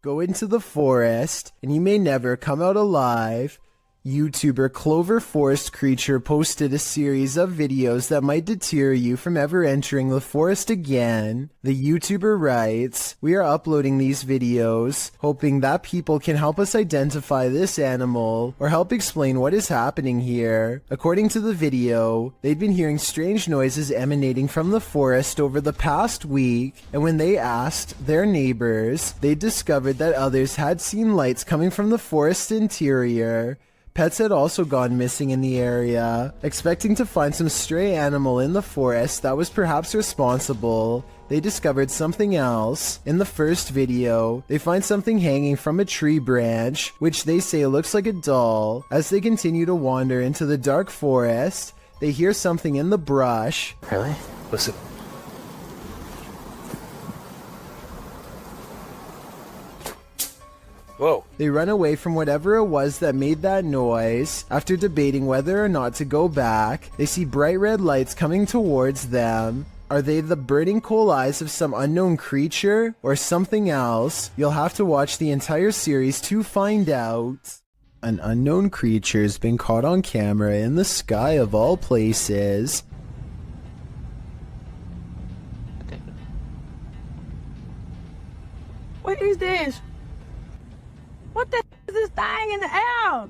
Go into the forest, and you may never come out alive. YouTuber Clover Forest Creature posted a series of videos that might deter you from ever entering the forest again. The YouTuber writes, "We are uploading these videos, hoping that people can help us identify this animal, or help explain what is happening here." According to the video, they'd been hearing strange noises emanating from the forest over the past week, and when they asked their neighbors, they discovered that others had seen lights coming from the forest interior. Pets had also gone missing in the area. Expecting to find some stray animal in the forest that was perhaps responsible, they discovered something else. In the first video, they find something hanging from a tree branch, which they say looks like a doll. As they continue to wander into the dark forest, they hear something in the brush. Really? Listen. Whoa. They run away from whatever it was that made that noise. After debating whether or not to go back, they see bright red lights coming towards them. Are they the burning coal eyes of some unknown creature or something else? You'll have to watch the entire series to find out. An unknown creature's been caught on camera in the sky of all places. What is this? What the is this thing in the air?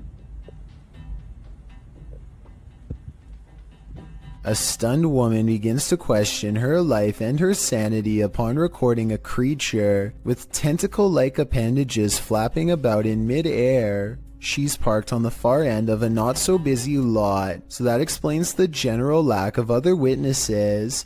A stunned woman begins to question her life and her sanity upon recording a creature with tentacle-like appendages flapping about in mid-air. She's parked on the far end of a not-so-busy lot, so that explains the general lack of other witnesses.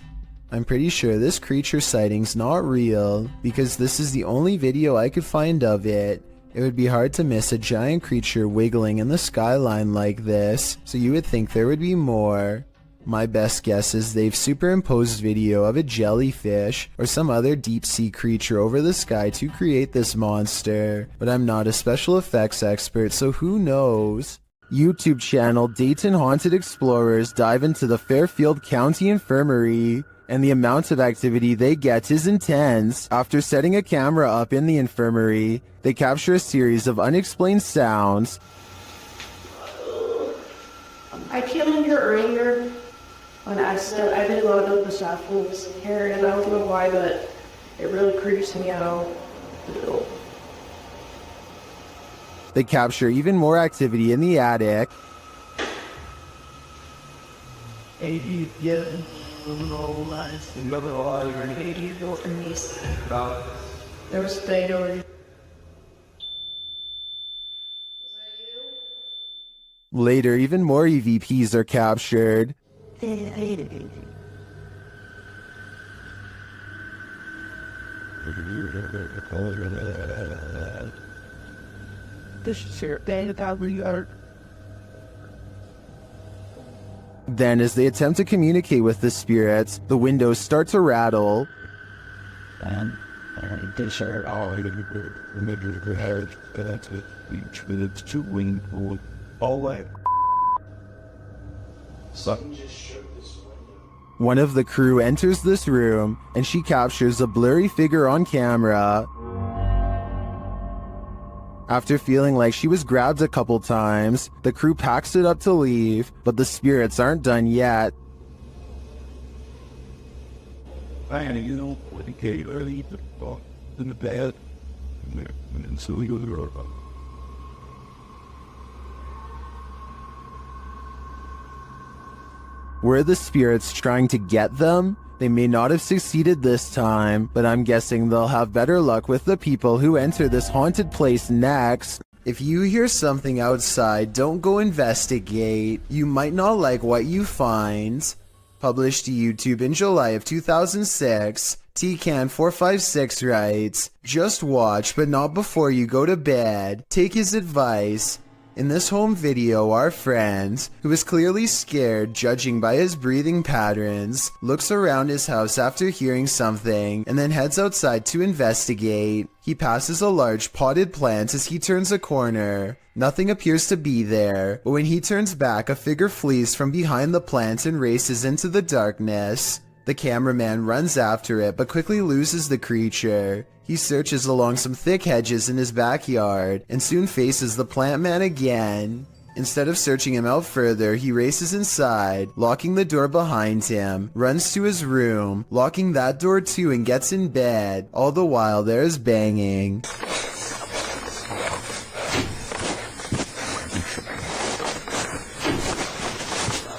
I'm pretty sure this creature sighting's not real, because this is the only video I could find of it. It would be hard to miss a giant creature wiggling in the skyline like this, so you would think there would be more. My best guess is they've superimposed video of a jellyfish or some other deep-sea creature over the sky to create this monster, but I'm not a special effects expert, so who knows? YouTube channel Dayton Haunted Explorers dive into the Fairfield County Infirmary, and the amount of activity they get is intense. After setting a camera up in the infirmary, they capture a series of unexplained sounds. I came in here earlier on accident. I didn't load up the staff rooms in here, and I don't know why, but it really creeps me out. They capture even more activity in the attic. There was a day over. Later, even more EVPs are captured. Then, as they attempt to communicate with the spirits, the windows start to rattle. One of the crew enters this room, and she captures a blurry figure on camera. After feeling like she was grabbed a couple times, the crew packs it up to leave, but the spirits aren't done yet. Were the spirits trying to get them? They may not have succeeded this time, but I'm guessing they'll have better luck with the people who enter this haunted place next. If you hear something outside, don't go investigate. You might not like what you find. Published to YouTube in July of 2006, TCan456 writes, "Just watch, but not before you go to bed. Take his advice." In this home video, our friend, who is clearly scared judging by his breathing patterns, looks around his house after hearing something and then heads outside to investigate. He passes a large potted plant as he turns a corner. Nothing appears to be there, but when he turns back, a figure flees from behind the plant and races into the darkness. The cameraman runs after it but quickly loses the creature. He searches along some thick hedges in his backyard and soon faces the plant man again. Instead of searching him out further, he races inside, locking the door behind him, runs to his room, locking that door too, and gets in bed. All the while there is banging.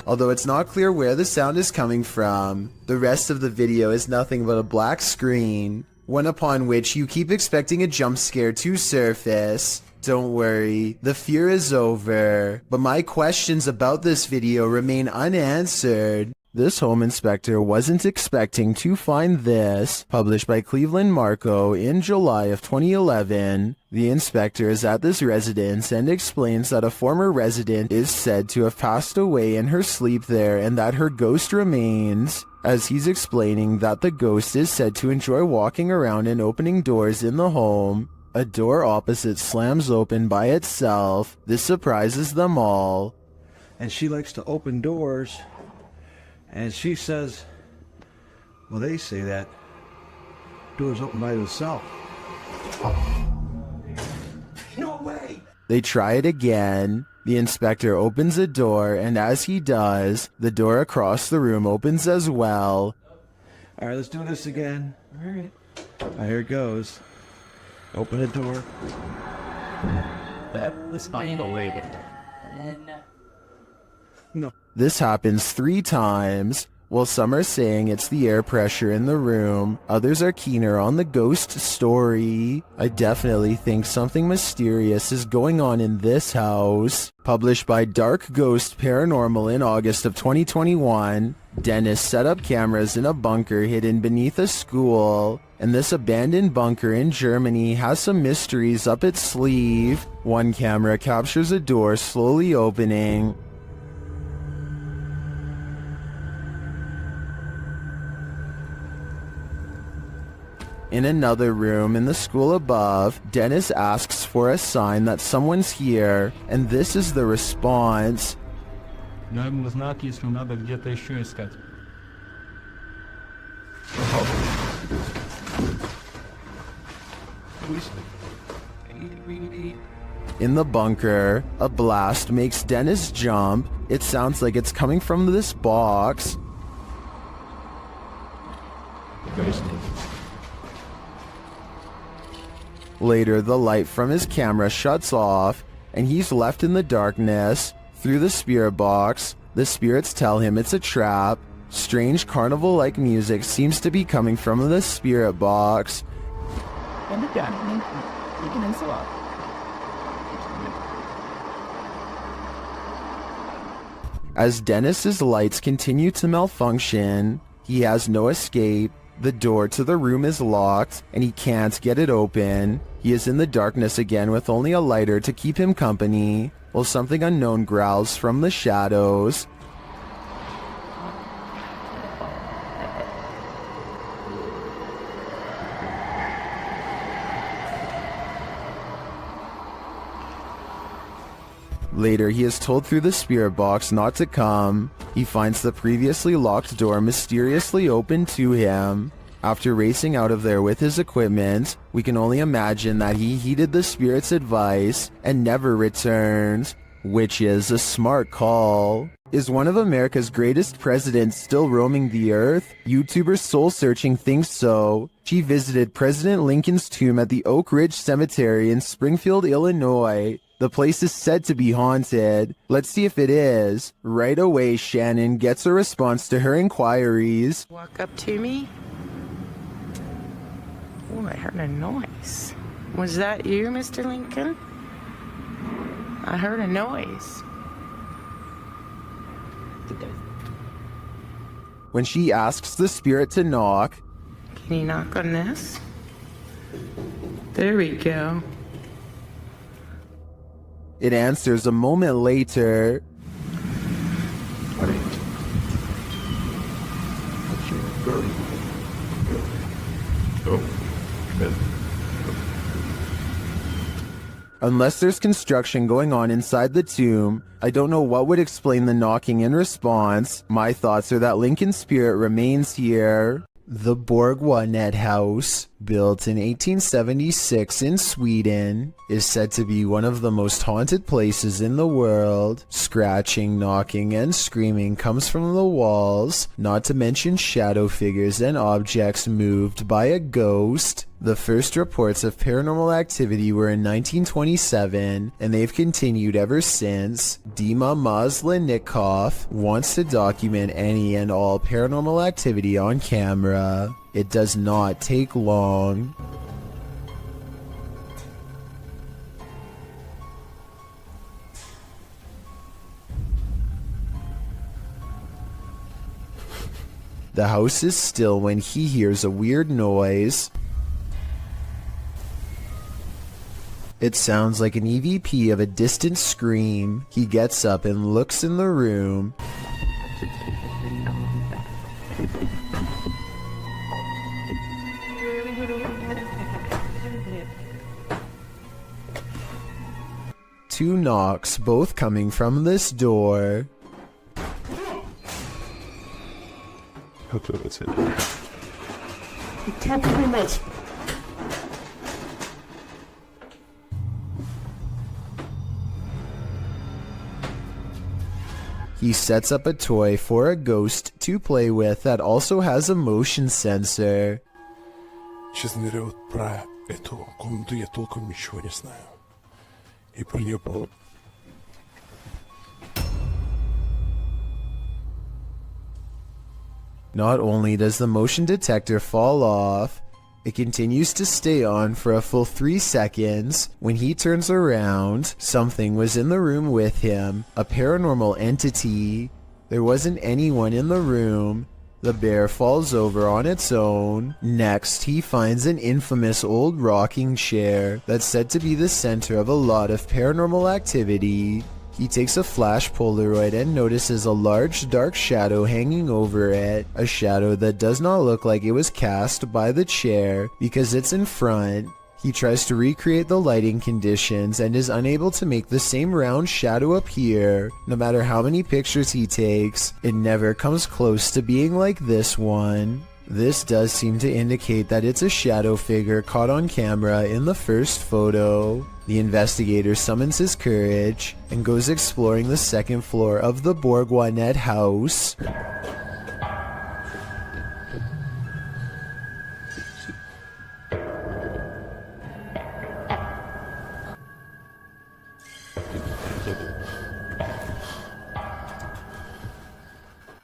Although it's not clear where the sound is coming from, the rest of the video is nothing but a black screen, one upon which you keep expecting a jump scare to surface. Don't worry, the fear is over, but my questions about this video remain unanswered. This home inspector wasn't expecting to find this. Published by Cleveland Marco in July of 2011. The inspector is at this residence and explains that a former resident is said to have passed away in her sleep there and that her ghost remains. As he's explaining that the ghost is said to enjoy walking around and opening doors in the home, a door opposite slams open by itself. This surprises them all. And she likes to open doors. And she says, well, they say that doors open by themselves. No way! They try it again. The inspector opens a door, and as he does, the door across the room opens as well. All right, let's do this again. All right. Here it goes. Open the door. That was unbelievable. No. This happens 3 times. While some are saying it's the air pressure in the room, others are keener on the ghost story. I definitely think something mysterious is going on in this house. Published by Dark Ghost Paranormal in August of 2021, Dennis set up cameras in a bunker hidden beneath a school, and this abandoned bunker in Germany has some mysteries up its sleeve. One camera captures a door slowly opening. In another room in the school above, Dennis asks for a sign that someone's here, and this is the response. Знак, если надо где-то еще искать. In the bunker, a blast makes Dennis jump. It sounds like it's coming from this box. Later, the light from his camera shuts off, and he's left in the darkness. Through the spirit box, the spirits tell him it's a trap. Strange carnival-like music seems to be coming from the spirit box. As Dennis's lights continue to malfunction, he has no escape. The door to the room is locked, and he can't get it open. He is in the darkness again with only a lighter to keep him company, while something unknown growls from the shadows. Later, he is told through the spirit box not to come. He finds the previously locked door mysteriously open to him. After racing out of there with his equipment, we can only imagine that he heeded the spirit's advice and never returned, which is a smart call. Is one of America's greatest presidents still roaming the earth? YouTuber Soul Searching thinks so. She visited President Lincoln's tomb at the Oak Ridge Cemetery in Springfield, Illinois. The place is said to be haunted. Let's see if it is. Right away, Shannon gets a response to her inquiries. Walk up to me. Oh, I heard a noise. Was that you, Mr. Lincoln? I heard a noise. When she asks the spirit to knock, Can you knock on this? There we go. it answers a moment later. Unless there's construction going on inside the tomb, I don't know what would explain the knocking in response. My thoughts are that Lincoln's spirit remains here. The Borgwanet House, built in 1876 in Sweden, is said to be one of the most haunted places in the world. Scratching, knocking, and screaming comes from the walls, not to mention shadow figures and objects moved by a ghost. The first reports of paranormal activity were in 1927, and they've continued ever since. Dima Maslenikov wants to document any and all paranormal activity on camera. It does not take long. The house is still when he hears a weird noise. It sounds like an EVP of a distant scream. He gets up and looks in the room. Two knocks, both coming from this door. He sets up a toy for a ghost to play with that also has a motion sensor. Честно говоря, вот про эту комнату я толком ничего не знаю. И про нее Not only does the motion detector fall off, it continues to stay on for a full 3 seconds. When he turns around, something was in the room with him, a paranormal entity. There wasn't anyone in the room. The bear falls over on its own. Next, he finds an infamous old rocking chair that's said to be the center of a lot of paranormal activity. He takes a flash Polaroid and notices a large dark shadow hanging over it, a shadow that does not look like it was cast by the chair because it's in front. He tries to recreate the lighting conditions and is unable to make the same round shadow appear. No matter how many pictures he takes, it never comes close to being like this one. This does seem to indicate that it's a shadow figure caught on camera in the first photo. The investigator summons his courage and goes exploring the second floor of the Borgwanet house.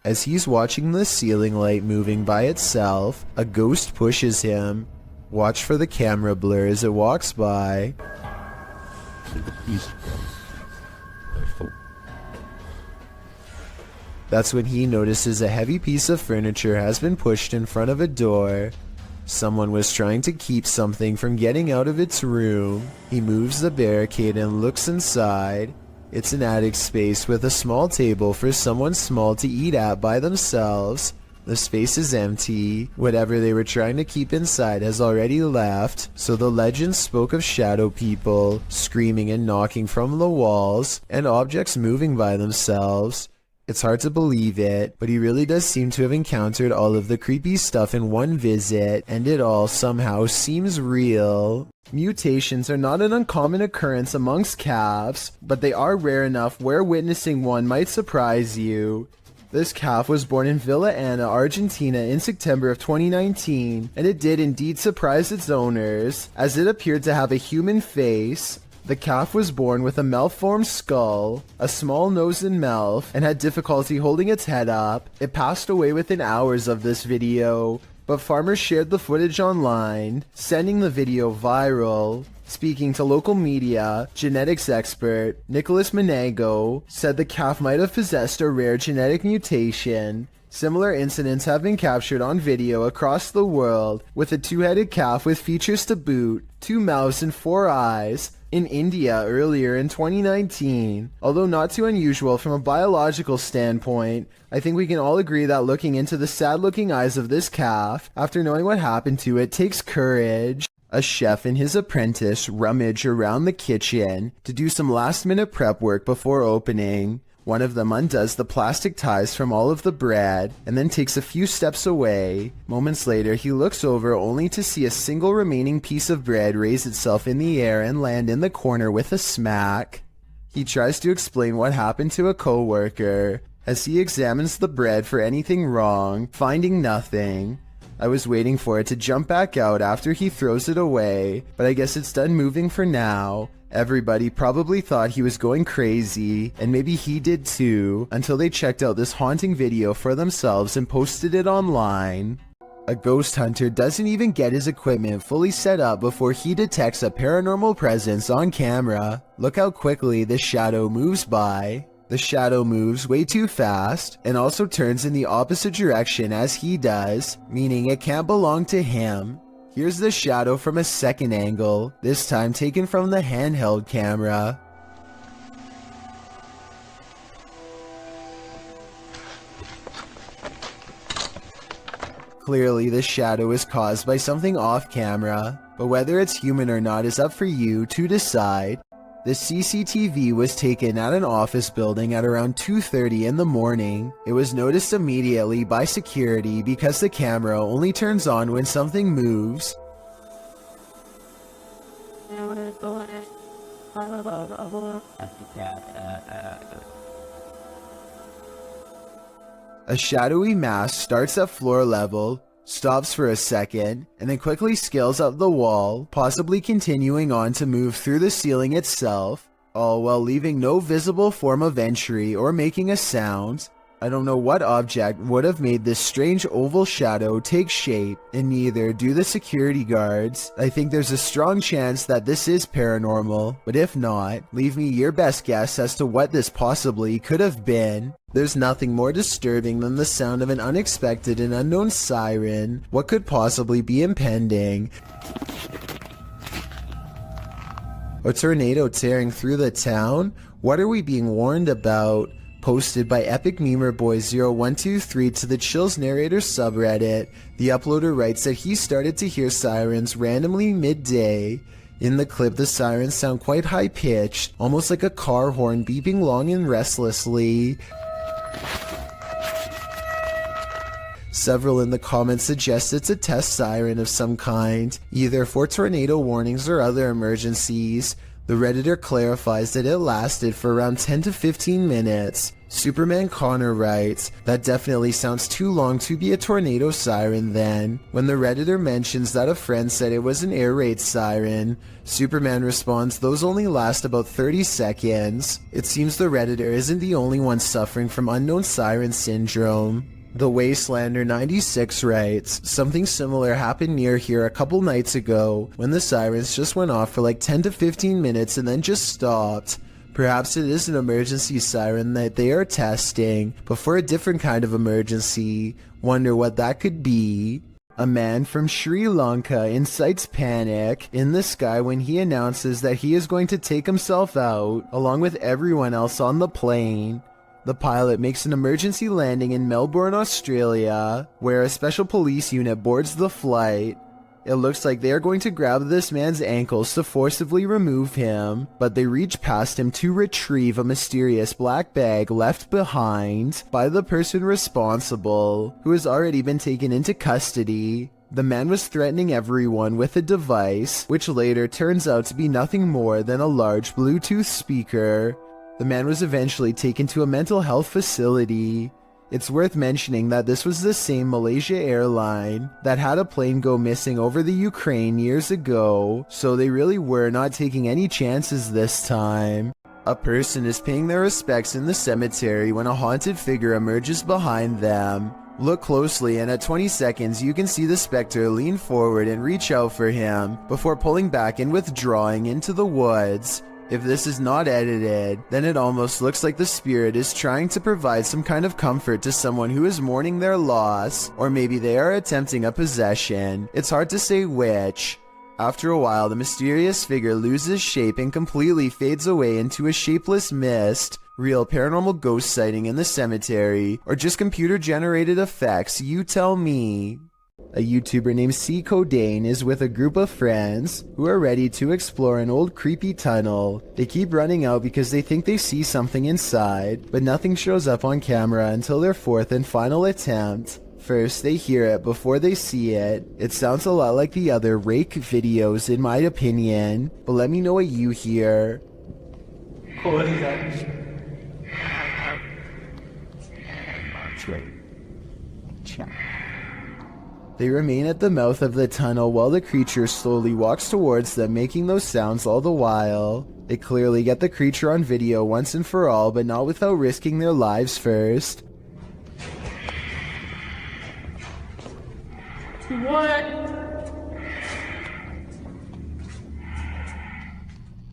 As he's watching the ceiling light moving by itself, a ghost pushes him. Watch for the camera blur as it walks by. That's when he notices a heavy piece of furniture has been pushed in front of a door. Someone was trying to keep something from getting out of its room. He moves the barricade and looks inside. It's an attic space with a small table for someone small to eat at by themselves. The space is empty. Whatever they were trying to keep inside has already left, so the legend spoke of shadow people, screaming and knocking from the walls, and objects moving by themselves. It's hard to believe it, but he really does seem to have encountered all of the creepy stuff in one visit, and it all somehow seems real. Mutations are not an uncommon occurrence amongst calves, but they are rare enough where witnessing one might surprise you. This calf was born in Villa Ana, Argentina in September of 2019, and it did indeed surprise its owners, as it appeared to have a human face. The calf was born with a malformed skull, a small nose and mouth, and had difficulty holding its head up. It passed away within hours of this video, but farmers shared the footage online, sending the video viral. Speaking to local media, genetics expert Nicholas Menego said the calf might have possessed a rare genetic mutation. Similar incidents have been captured on video across the world, with a two-headed calf with features to boot, 2 mouths and 4 eyes, in India earlier in 2019. Although not too unusual from a biological standpoint, I think we can all agree that looking into the sad-looking eyes of this calf, after knowing what happened to it, takes courage. A chef and his apprentice rummage around the kitchen to do some last-minute prep work before opening. One of them undoes the plastic ties from all of the bread and then takes a few steps away. Moments later, he looks over only to see a single remaining piece of bread raise itself in the air and land in the corner with a smack. He tries to explain what happened to a coworker as he examines the bread for anything wrong, finding nothing. I was waiting for it to jump back out after he throws it away, but I guess it's done moving for now. Everybody probably thought he was going crazy, and maybe he did too, until they checked out this haunting video for themselves and posted it online. A ghost hunter doesn't even get his equipment fully set up before he detects a paranormal presence on camera. Look how quickly this shadow moves by. The shadow moves way too fast and also turns in the opposite direction as he does, meaning it can't belong to him. Here's the shadow from a second angle, this time taken from the handheld camera. Clearly, this shadow is caused by something off camera, but whether it's human or not is up for you to decide. The CCTV was taken at an office building at around 2:30 in the morning. It was noticed immediately by security because the camera only turns on when something moves. A shadowy mass starts at floor level, stops for a second, and then quickly scales up the wall, possibly continuing on to move through the ceiling itself, all while leaving no visible form of entry or making a sound. I don't know what object would have made this strange oval shadow take shape, and neither do the security guards. I think there's a strong chance that this is paranormal, but if not, leave me your best guess as to what this possibly could have been. There's nothing more disturbing than the sound of an unexpected and unknown siren. What could possibly be impending? A tornado tearing through the town? What are we being warned about? Posted by Epic Memer Boy 0123 to the Chills Narrator subreddit, the uploader writes that he started to hear sirens randomly midday. In the clip, the sirens sound quite high-pitched, almost like a car horn beeping long and restlessly. Several in the comments suggest it's a test siren of some kind, either for tornado warnings or other emergencies. The Redditor clarifies that it lasted for around 10 to 15 minutes. Superman Connor writes, that definitely sounds too long to be a tornado siren then. When the Redditor mentions that a friend said it was an air raid siren, Superman responds those only last about 30 seconds. It seems the Redditor isn't the only one suffering from unknown siren syndrome. The Wastelander 96 writes, something similar happened near here a couple nights ago when the sirens just went off for like 10 to 15 minutes and then just stopped. Perhaps it is an emergency siren that they are testing, but for a different kind of emergency. Wonder what that could be. A man from Sri Lanka incites panic in the sky when he announces that he is going to take himself out, along with everyone else on the plane. The pilot makes an emergency landing in Melbourne, Australia, where a special police unit boards the flight. It looks like they are going to grab this man's ankles to forcibly remove him, but they reach past him to retrieve a mysterious black bag left behind by the person responsible, who has already been taken into custody. The man was threatening everyone with a device, which later turns out to be nothing more than a large Bluetooth speaker. The man was eventually taken to a mental health facility. It's worth mentioning that this was the same Malaysia airline that had a plane go missing over the Ukraine years ago, so they really were not taking any chances this time. A person is paying their respects in the cemetery when a haunted figure emerges behind them. Look closely, and at 20 seconds you can see the specter lean forward and reach out for him before pulling back and withdrawing into the woods. If this is not edited, then it almost looks like the spirit is trying to provide some kind of comfort to someone who is mourning their loss, or maybe they are attempting a possession. It's hard to say which. After a while, the mysterious figure loses shape and completely fades away into a shapeless mist. Real paranormal ghost sighting in the cemetery, or just computer-generated effects, you tell me. A YouTuber named C. Codain is with a group of friends who are ready to explore an old creepy tunnel. They keep running out because they think they see something inside, but nothing shows up on camera until their fourth and final attempt. First, they hear it before they see it. It sounds a lot like the other rake videos in my opinion, but let me know what you hear. What is that? They remain at the mouth of the tunnel while the creature slowly walks towards them, making those sounds all the while. They clearly get the creature on video once and for all, but not without risking their lives first.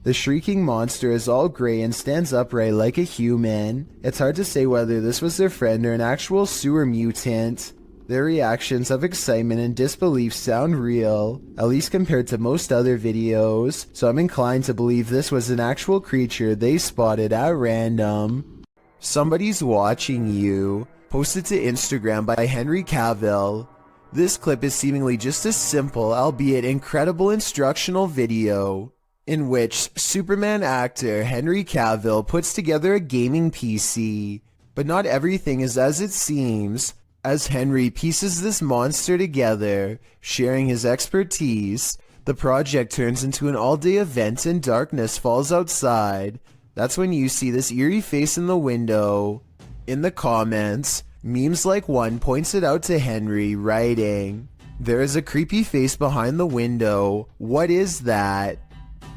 The shrieking monster is all grey and stands upright like a human. It's hard to say whether this was their friend or an actual sewer mutant. Their reactions of excitement and disbelief sound real, at least compared to most other videos, so I'm inclined to believe this was an actual creature they spotted at random. Somebody's watching you. Posted to Instagram by Henry Cavill. This clip is seemingly just a simple, albeit incredible instructional video, in which Superman actor Henry Cavill puts together a gaming PC. But not everything is as it seems. As Henry pieces this monster together, sharing his expertise, the project turns into an all-day event and darkness falls outside. That's when you see this eerie face in the window. In the comments, memes like one points it out to Henry, writing, "There is a creepy face behind the window. What is that?"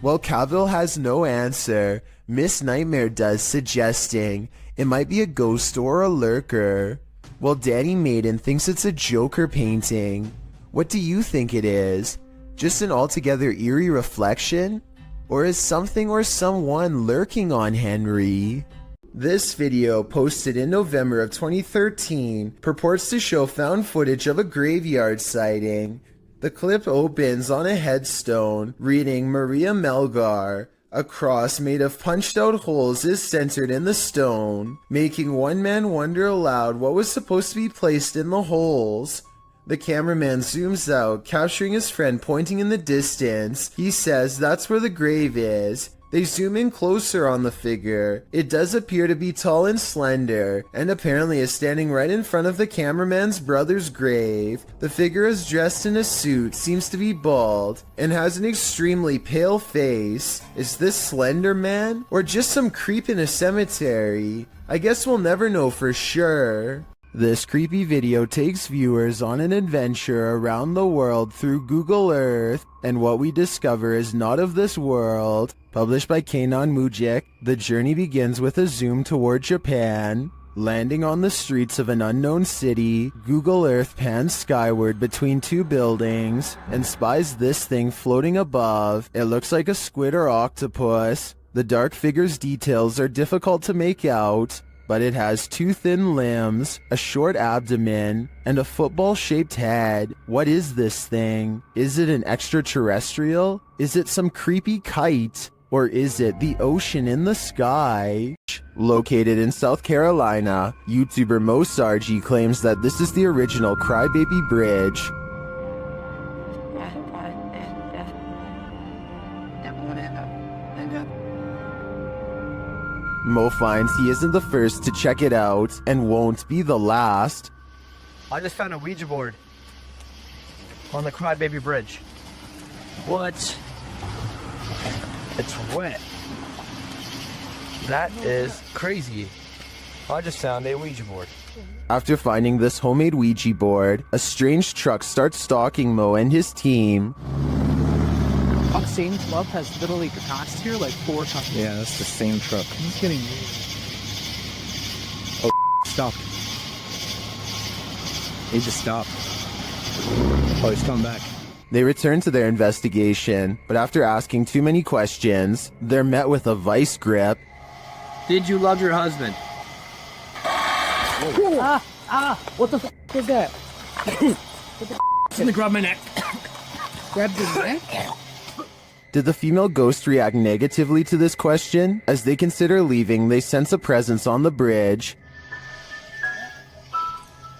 Well, Cavill has no answer. Miss Nightmare does, suggesting it might be a ghost or a lurker. Well, Danny Maiden thinks it's a Joker painting. What do you think it is? Just an altogether eerie reflection? Or is something or someone lurking on Henry? This video, posted in November of 2013, purports to show found footage of a graveyard sighting. The clip opens on a headstone reading Maria Melgar. A cross made of punched out holes is centered in the stone, making one man wonder aloud what was supposed to be placed in the holes. The cameraman zooms out, capturing his friend pointing in the distance. He says that's where the grave is. They zoom in closer on the figure. It does appear to be tall and slender, and apparently is standing right in front of the cameraman's brother's grave. The figure is dressed in a suit, seems to be bald, and has an extremely pale face. Is this Slender Man? Or just some creep in a cemetery? I guess we'll never know for sure. This creepy video takes viewers on an adventure around the world through Google Earth, and what we discover is not of this world. Published by Kanon Mujik, the journey begins with a zoom toward Japan. Landing on the streets of an unknown city, Google Earth pans skyward between two buildings and spies this thing floating above. It looks like a squid or octopus. The dark figure's details are difficult to make out, but it has two thin limbs, a short abdomen, and a football-shaped head. What is this thing? Is it an extraterrestrial? Is it some creepy kite? Or is it the ocean in the sky? Located in South Carolina, YouTuber Mosargi claims that this is the original Crybaby Bridge. Mo finds he isn't the first to check it out, and won't be the last. I just found a Ouija board on the Crybaby Bridge. What? It's wet. That is crazy. I just found a Ouija board. After finding this homemade Ouija board, a strange truck starts stalking Mo and his team. Same club has literally passed here like 4 times. Yeah, that's the same truck. I'm kidding you. Oh, stopped. He just stopped. Oh, he's coming back. They return to their investigation, but after asking too many questions, they're met with a vice grip. Did you love your husband? What the f was that? What the f Gonna grab my neck. grabbed your neck? Did the female ghost react negatively to this question? As they consider leaving, they sense a presence on the bridge.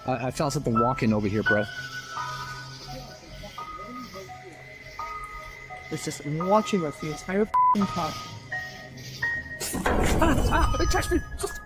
I felt something walking over here, bro. It's just watching us the entire time. It touched me!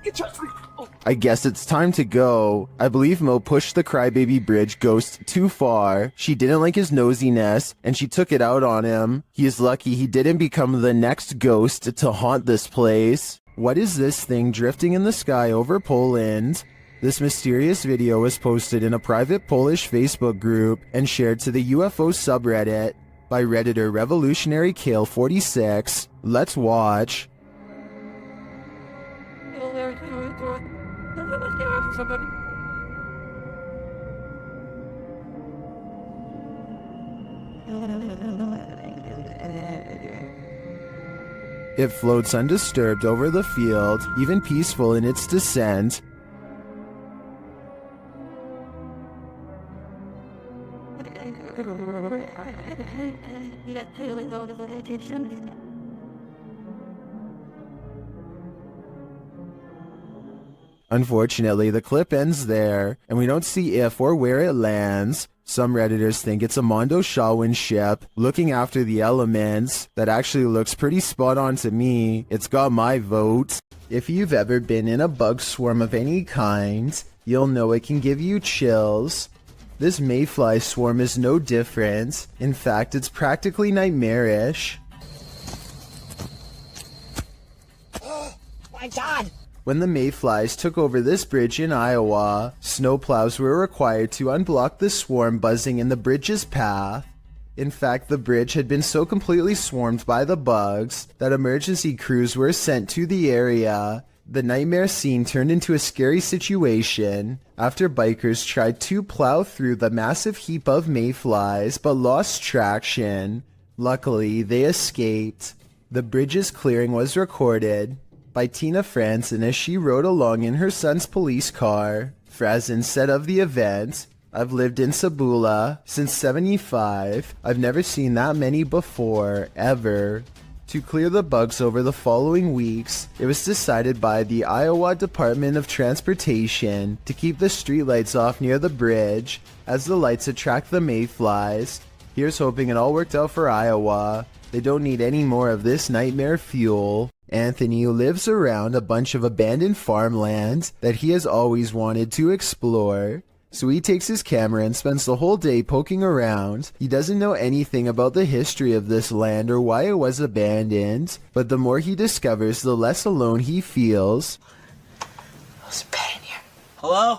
It touched me! Oh. I guess it's time to go. I believe Mo pushed the Crybaby Bridge ghost too far. She didn't like his nosiness, and she took it out on him. He is lucky he didn't become the next ghost to haunt this place. What is this thing drifting in the sky over Poland? This mysterious video was posted in a private Polish Facebook group and shared to the UFO subreddit by Redditor Revolutionary Kale 46. Let's watch. It floats undisturbed over the field, even peaceful in its descent. Unfortunately, the clip ends there, and we don't see if or where it lands. Some Redditors think it's a Mondo Shawin ship looking after the elements. That actually looks pretty spot on to me. It's got my vote. If you've ever been in a bug swarm of any kind, you'll know it can give you chills. This mayfly swarm is no different. In fact, it's practically nightmarish. My God! When the mayflies took over this bridge in Iowa, snowplows were required to unblock the swarm buzzing in the bridge's path. In fact, the bridge had been so completely swarmed by the bugs that emergency crews were sent to the area. The nightmare scene turned into a scary situation after bikers tried to plow through the massive heap of mayflies but lost traction. Luckily, they escaped. The bridge's clearing was recorded by Tina Franzen as she rode along in her son's police car. Franzen said of the event, "I've lived in Sabula since '75. I've never seen that many before, ever." To clear the bugs over the following weeks, it was decided by the Iowa Department of Transportation to keep the streetlights off near the bridge, as the lights attract the mayflies. Here's hoping it all worked out for Iowa. They don't need any more of this nightmare fuel. Anthony lives around a bunch of abandoned farmland that he has always wanted to explore. So he takes his camera and spends the whole day poking around. He doesn't know anything about the history of this land or why it was abandoned, but the more he discovers, the less alone he feels. There's a bed in here. Hello?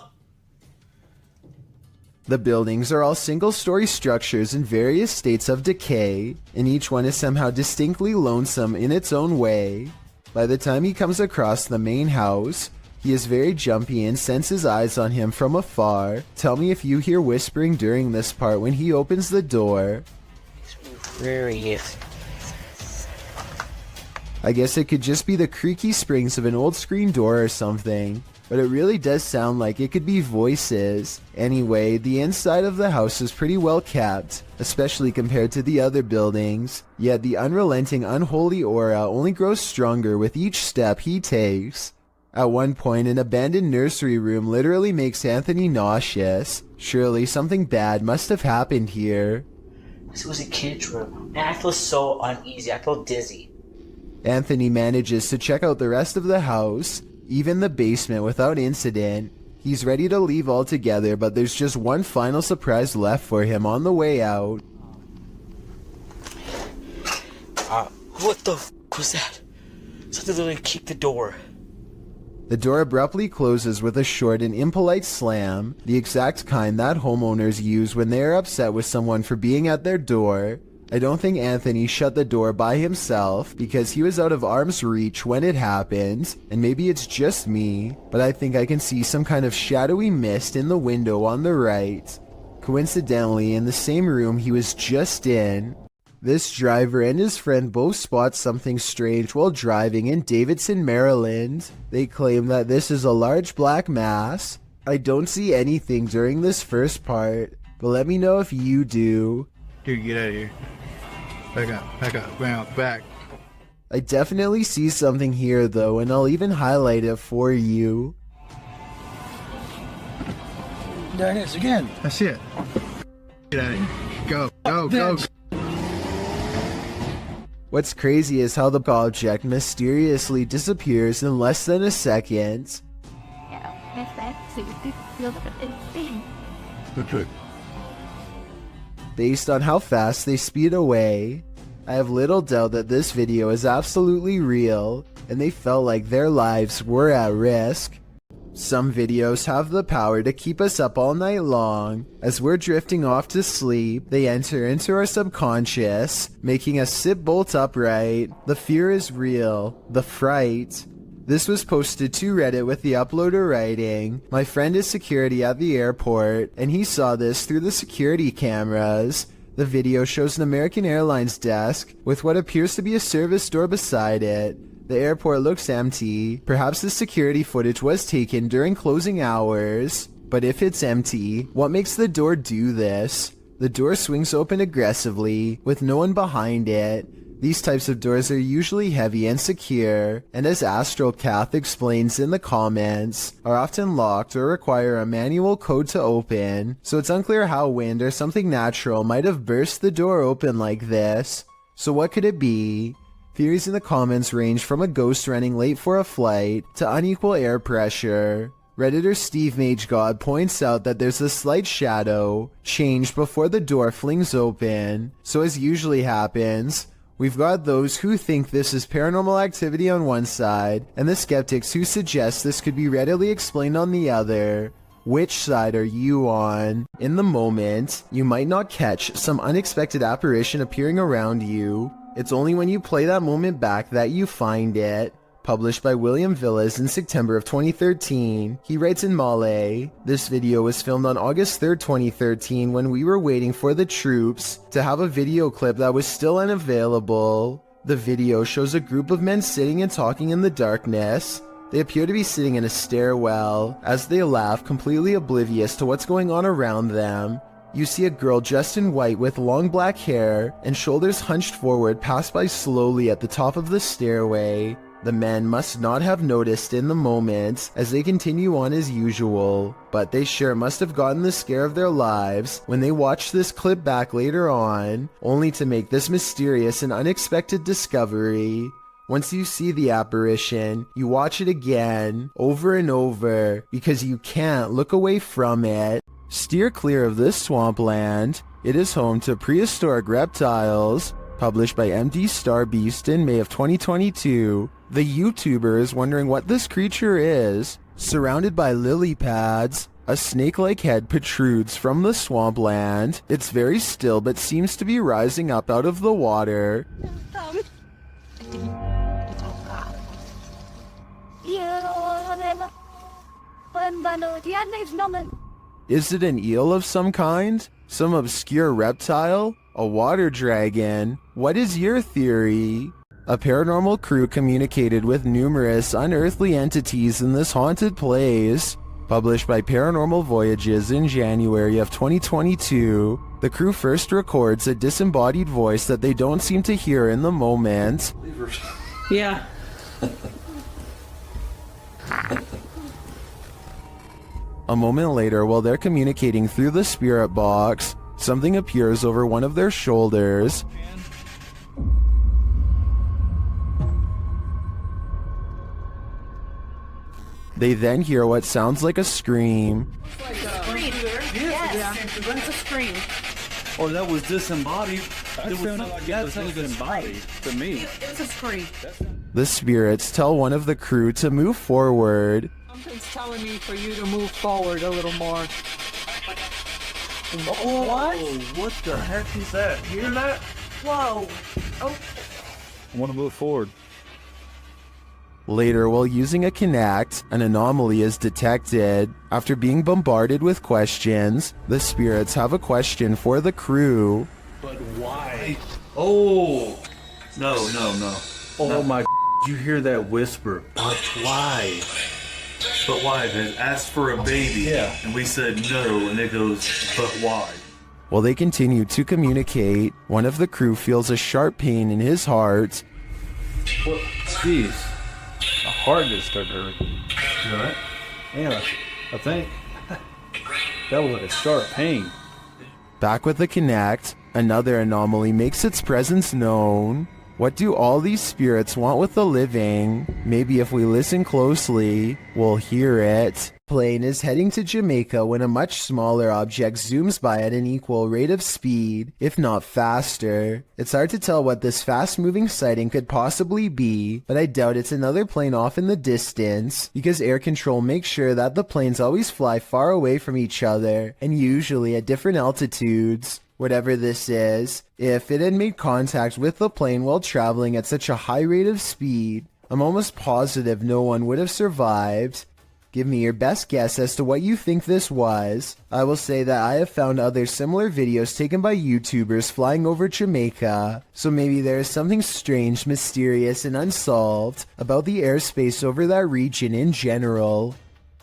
The buildings are all single-story structures in various states of decay, and each one is somehow distinctly lonesome in its own way. By the time he comes across the main house, he is very jumpy and senses eyes on him from afar. Tell me if you hear whispering during this part when he opens the door. I guess it could just be the creaky springs of an old screen door or something, but it really does sound like it could be voices. Anyway, the inside of the house is pretty well kept, especially compared to the other buildings, yet the unrelenting unholy aura only grows stronger with each step he takes. At one point, an abandoned nursery room literally makes Anthony nauseous. Surely something bad must have happened here. This was a kid's room, and I feel so uneasy. I feel dizzy. Anthony manages to check out the rest of the house, even the basement, without incident. He's ready to leave altogether, but there's just one final surprise left for him on the way out. What the f was that? Something literally kicked the door. The door abruptly closes with a short and impolite slam, the exact kind that homeowners use when they are upset with someone for being at their door. I don't think Anthony shut the door by himself because he was out of arm's reach when it happened, and maybe it's just me, but I think I can see some kind of shadowy mist in the window on the right. Coincidentally, in the same room he was just in. This driver and his friend both spot something strange while driving in Davidson, Maryland. They claim that this is a large black mass. I don't see anything during this first part, but let me know if you do. Dude, get out of here. Back up, bounce back. I definitely see something here though, and I'll even highlight it for you. There it is again. That's it. Get out of here. Go. What's crazy is how the object mysteriously disappears in less than a second. Based on how fast they speed away, I have little doubt that this video is absolutely real, and they felt like their lives were at risk. Some videos have the power to keep us up all night long. As we're drifting off to sleep, they enter into our subconscious, making us sit bolt upright. The fear is real. The fright. This was posted to Reddit with the uploader writing, "My friend is security at the airport, and he saw this through the security cameras." The video shows an American Airlines desk with what appears to be a service door beside it. The airport looks empty. Perhaps the security footage was taken during closing hours. But if it's empty, what makes the door do this? The door swings open aggressively, with no one behind it. These types of doors are usually heavy and secure, and as AstralCath explains in the comments, are often locked or require a manual code to open, so it's unclear how wind or something natural might have burst the door open like this. So what could it be? Theories in the comments range from a ghost running late for a flight to unequal air pressure. Redditor Steve MageGod points out that there's a slight shadow change before the door flings open, so as usually happens, we've got those who think this is paranormal activity on one side, and the skeptics who suggest this could be readily explained on the other. Which side are you on? In the moment, you might not catch some unexpected apparition appearing around you. It's only when you play that moment back that you find it. Published by William Villas in September of 2013. He writes in Malay, "This video was filmed on August 3rd, 2013 when we were waiting for the troops to have a video clip that was still unavailable. The video shows a group of men sitting and talking in the darkness. They appear to be sitting in a stairwell as they laugh, completely oblivious to what's going on around them. You see a girl dressed in white with long black hair and shoulders hunched forward pass by slowly at the top of the stairway. The men must not have noticed in the moment as they continue on as usual, but they sure must have gotten the scare of their lives when they watched this clip back later on, only to make this mysterious and unexpected discovery. Once you see the apparition, you watch it again, over and over, because you can't look away from it. Steer clear of this swampland. It is home to prehistoric reptiles." Published by MD Starbeast in May of 2022. The YouTuber is wondering what this creature is. Surrounded by lily pads, a snake-like head protrudes from the swampland. It's very still but seems to be rising up out of the water. Is it an eel of some kind? Some obscure reptile? A water dragon? What is your theory? A paranormal crew communicated with numerous unearthly entities in this haunted place. Published by Paranormal Voyages in January of 2022, the crew first records a disembodied voice that they don't seem to hear in the moment. Yeah. A moment later, while they're communicating through the spirit box, something appears over one of their shoulders. They then hear what sounds like a scream. It's a scream. Oh, that was disembodied. That sounds disembodied to me. It's a scream. The spirits tell one of the crew to move forward. Something's telling me for you to move forward a little more. What? What the heck is that? Hear that? Whoa. Oh. I want to move forward. Later, while using a Kinect, an anomaly is detected. After being bombarded with questions, the spirits have a question for the crew. But why? Oh! No. Oh my, you hear that whisper? But why? But why? They asked for a baby. Yeah. And we said no, and it goes, but why? While they continue to communicate, one of the crew feels a sharp pain in his heart. What? Jeez. My heart just started hurting. You alright? Yeah, I think. That was like a sharp pain. Back with the Kinect, another anomaly makes its presence known. What do all these spirits want with the living? Maybe if we listen closely, we'll hear it. Plane is heading to Jamaica when a much smaller object zooms by at an equal rate of speed, if not faster. It's hard to tell what this fast-moving sighting could possibly be, but I doubt it's another plane off in the distance, because air control makes sure that the planes always fly far away from each other, and usually at different altitudes. Whatever this is, if it had made contact with the plane while traveling at such a high rate of speed, I'm almost positive no one would have survived. Give me your best guess as to what you think this was. I will say that I have found other similar videos taken by YouTubers flying over Jamaica, so maybe there is something strange, mysterious, and unsolved about the airspace over that region in general.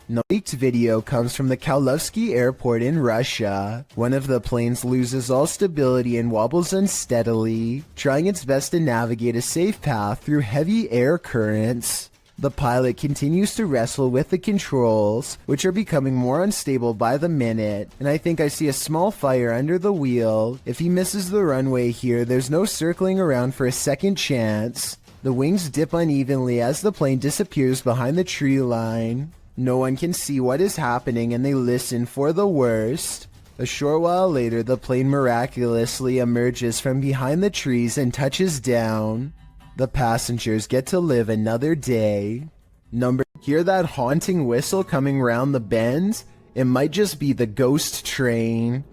The leaked video comes from the Kaluzhsky airport in Russia. One of the planes loses all stability and wobbles unsteadily, trying its best to navigate a safe path through heavy air currents. The pilot continues to wrestle with the controls, which are becoming more unstable by the minute, and I think I see a small fire under the wheel. If he misses the runway here, there's no circling around for a second chance. The wings dip unevenly as the plane disappears behind the tree line. No one can see what is happening and they listen for the worst. A short while later, the plane miraculously emerges from behind the trees and touches down. The passengers get to live another day. Hear that haunting whistle coming round the bend? It might just be the ghost train.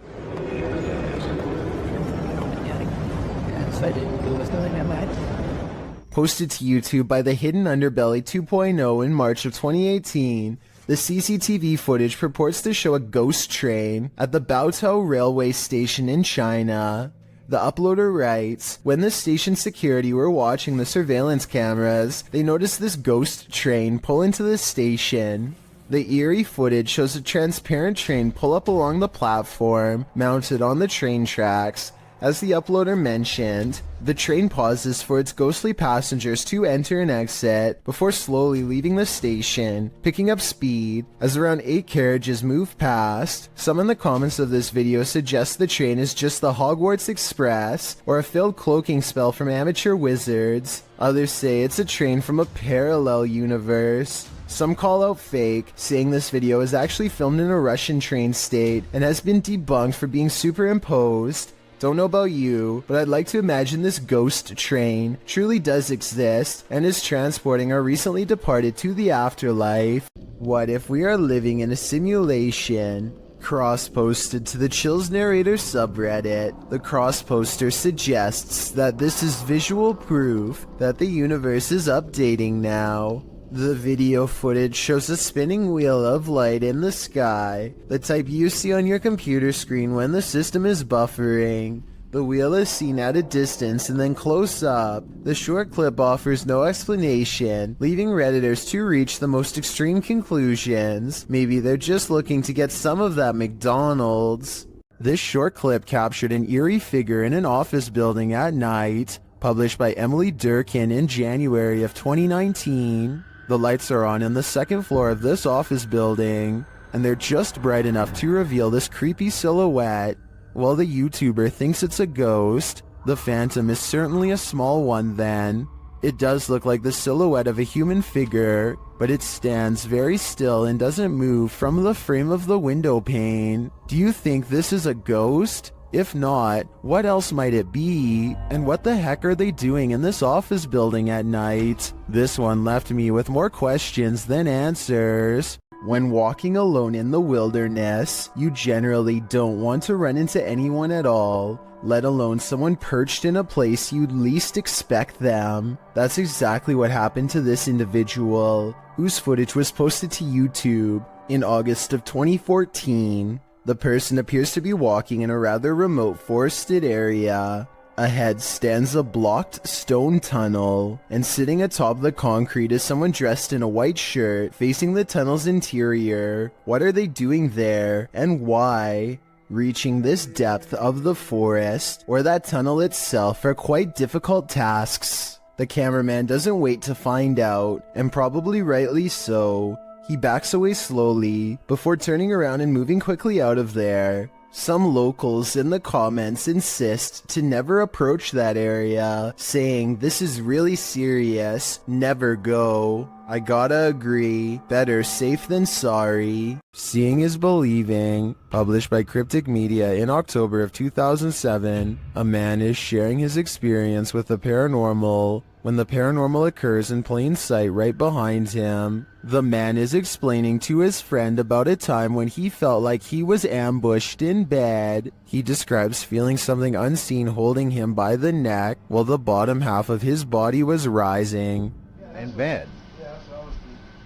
Posted to YouTube by the Hidden Underbelly 2.0 in March of 2018, the CCTV footage purports to show a ghost train at the Baotou railway station in China. The uploader writes, when the station security were watching the surveillance cameras, they noticed this ghost train pull into the station. The eerie footage shows a transparent train pull up along the platform, mounted on the train tracks. As the uploader mentioned, the train pauses for its ghostly passengers to enter and exit before slowly leaving the station, picking up speed as around 8 carriages move past. Some in the comments of this video suggest the train is just the Hogwarts Express or a failed cloaking spell from amateur wizards. Others say it's a train from a parallel universe. Some call out fake, saying this video is actually filmed in a Russian train state and has been debunked for being superimposed. Don't know about you, but I'd like to imagine this ghost train truly does exist and is transporting our recently departed to the afterlife. What if we are living in a simulation? Cross-posted to the Chills Narrator subreddit, the cross-poster suggests that this is visual proof that the universe is updating now. The video footage shows a spinning wheel of light in the sky, the type you see on your computer screen when the system is buffering. The wheel is seen at a distance and then close up. The short clip offers no explanation, leaving Redditors to reach the most extreme conclusions. Maybe they're just looking to get some of that McDonald's. This short clip captured an eerie figure in an office building at night, published by Emily Durkin in January of 2019. The lights are on the second floor of this office building, and they're just bright enough to reveal this creepy silhouette. While the YouTuber thinks it's a ghost, the phantom is certainly a small one then. It does look like the silhouette of a human figure, but it stands very still and doesn't move from the frame of the window pane. Do you think this is a ghost? If not, what else might it be? And what the heck are they doing in this office building at night? This one left me with more questions than answers. When walking alone in the wilderness, you generally don't want to run into anyone at all, let alone someone perched in a place you'd least expect them. That's exactly what happened to this individual, whose footage was posted to YouTube in August of 2014. The person appears to be walking in a rather remote forested area. Ahead stands a blocked stone tunnel, and sitting atop the concrete is someone dressed in a white shirt facing the tunnel's interior. What are they doing there, and why? Reaching this depth of the forest, or that tunnel itself, are quite difficult tasks. The cameraman doesn't wait to find out, and probably rightly so. He backs away slowly, before turning around and moving quickly out of there. Some locals in the comments insist to never approach that area, saying this is really serious, never go. I gotta agree, better safe than sorry. Seeing is believing, published by Cryptic Media in October of 2007, a man is sharing his experience with the paranormal when the paranormal occurs in plain sight right behind him. The man is explaining to his friend about a time when he felt like he was ambushed in bed. He describes feeling something unseen holding him by the neck while the bottom half of his body was rising. In bed?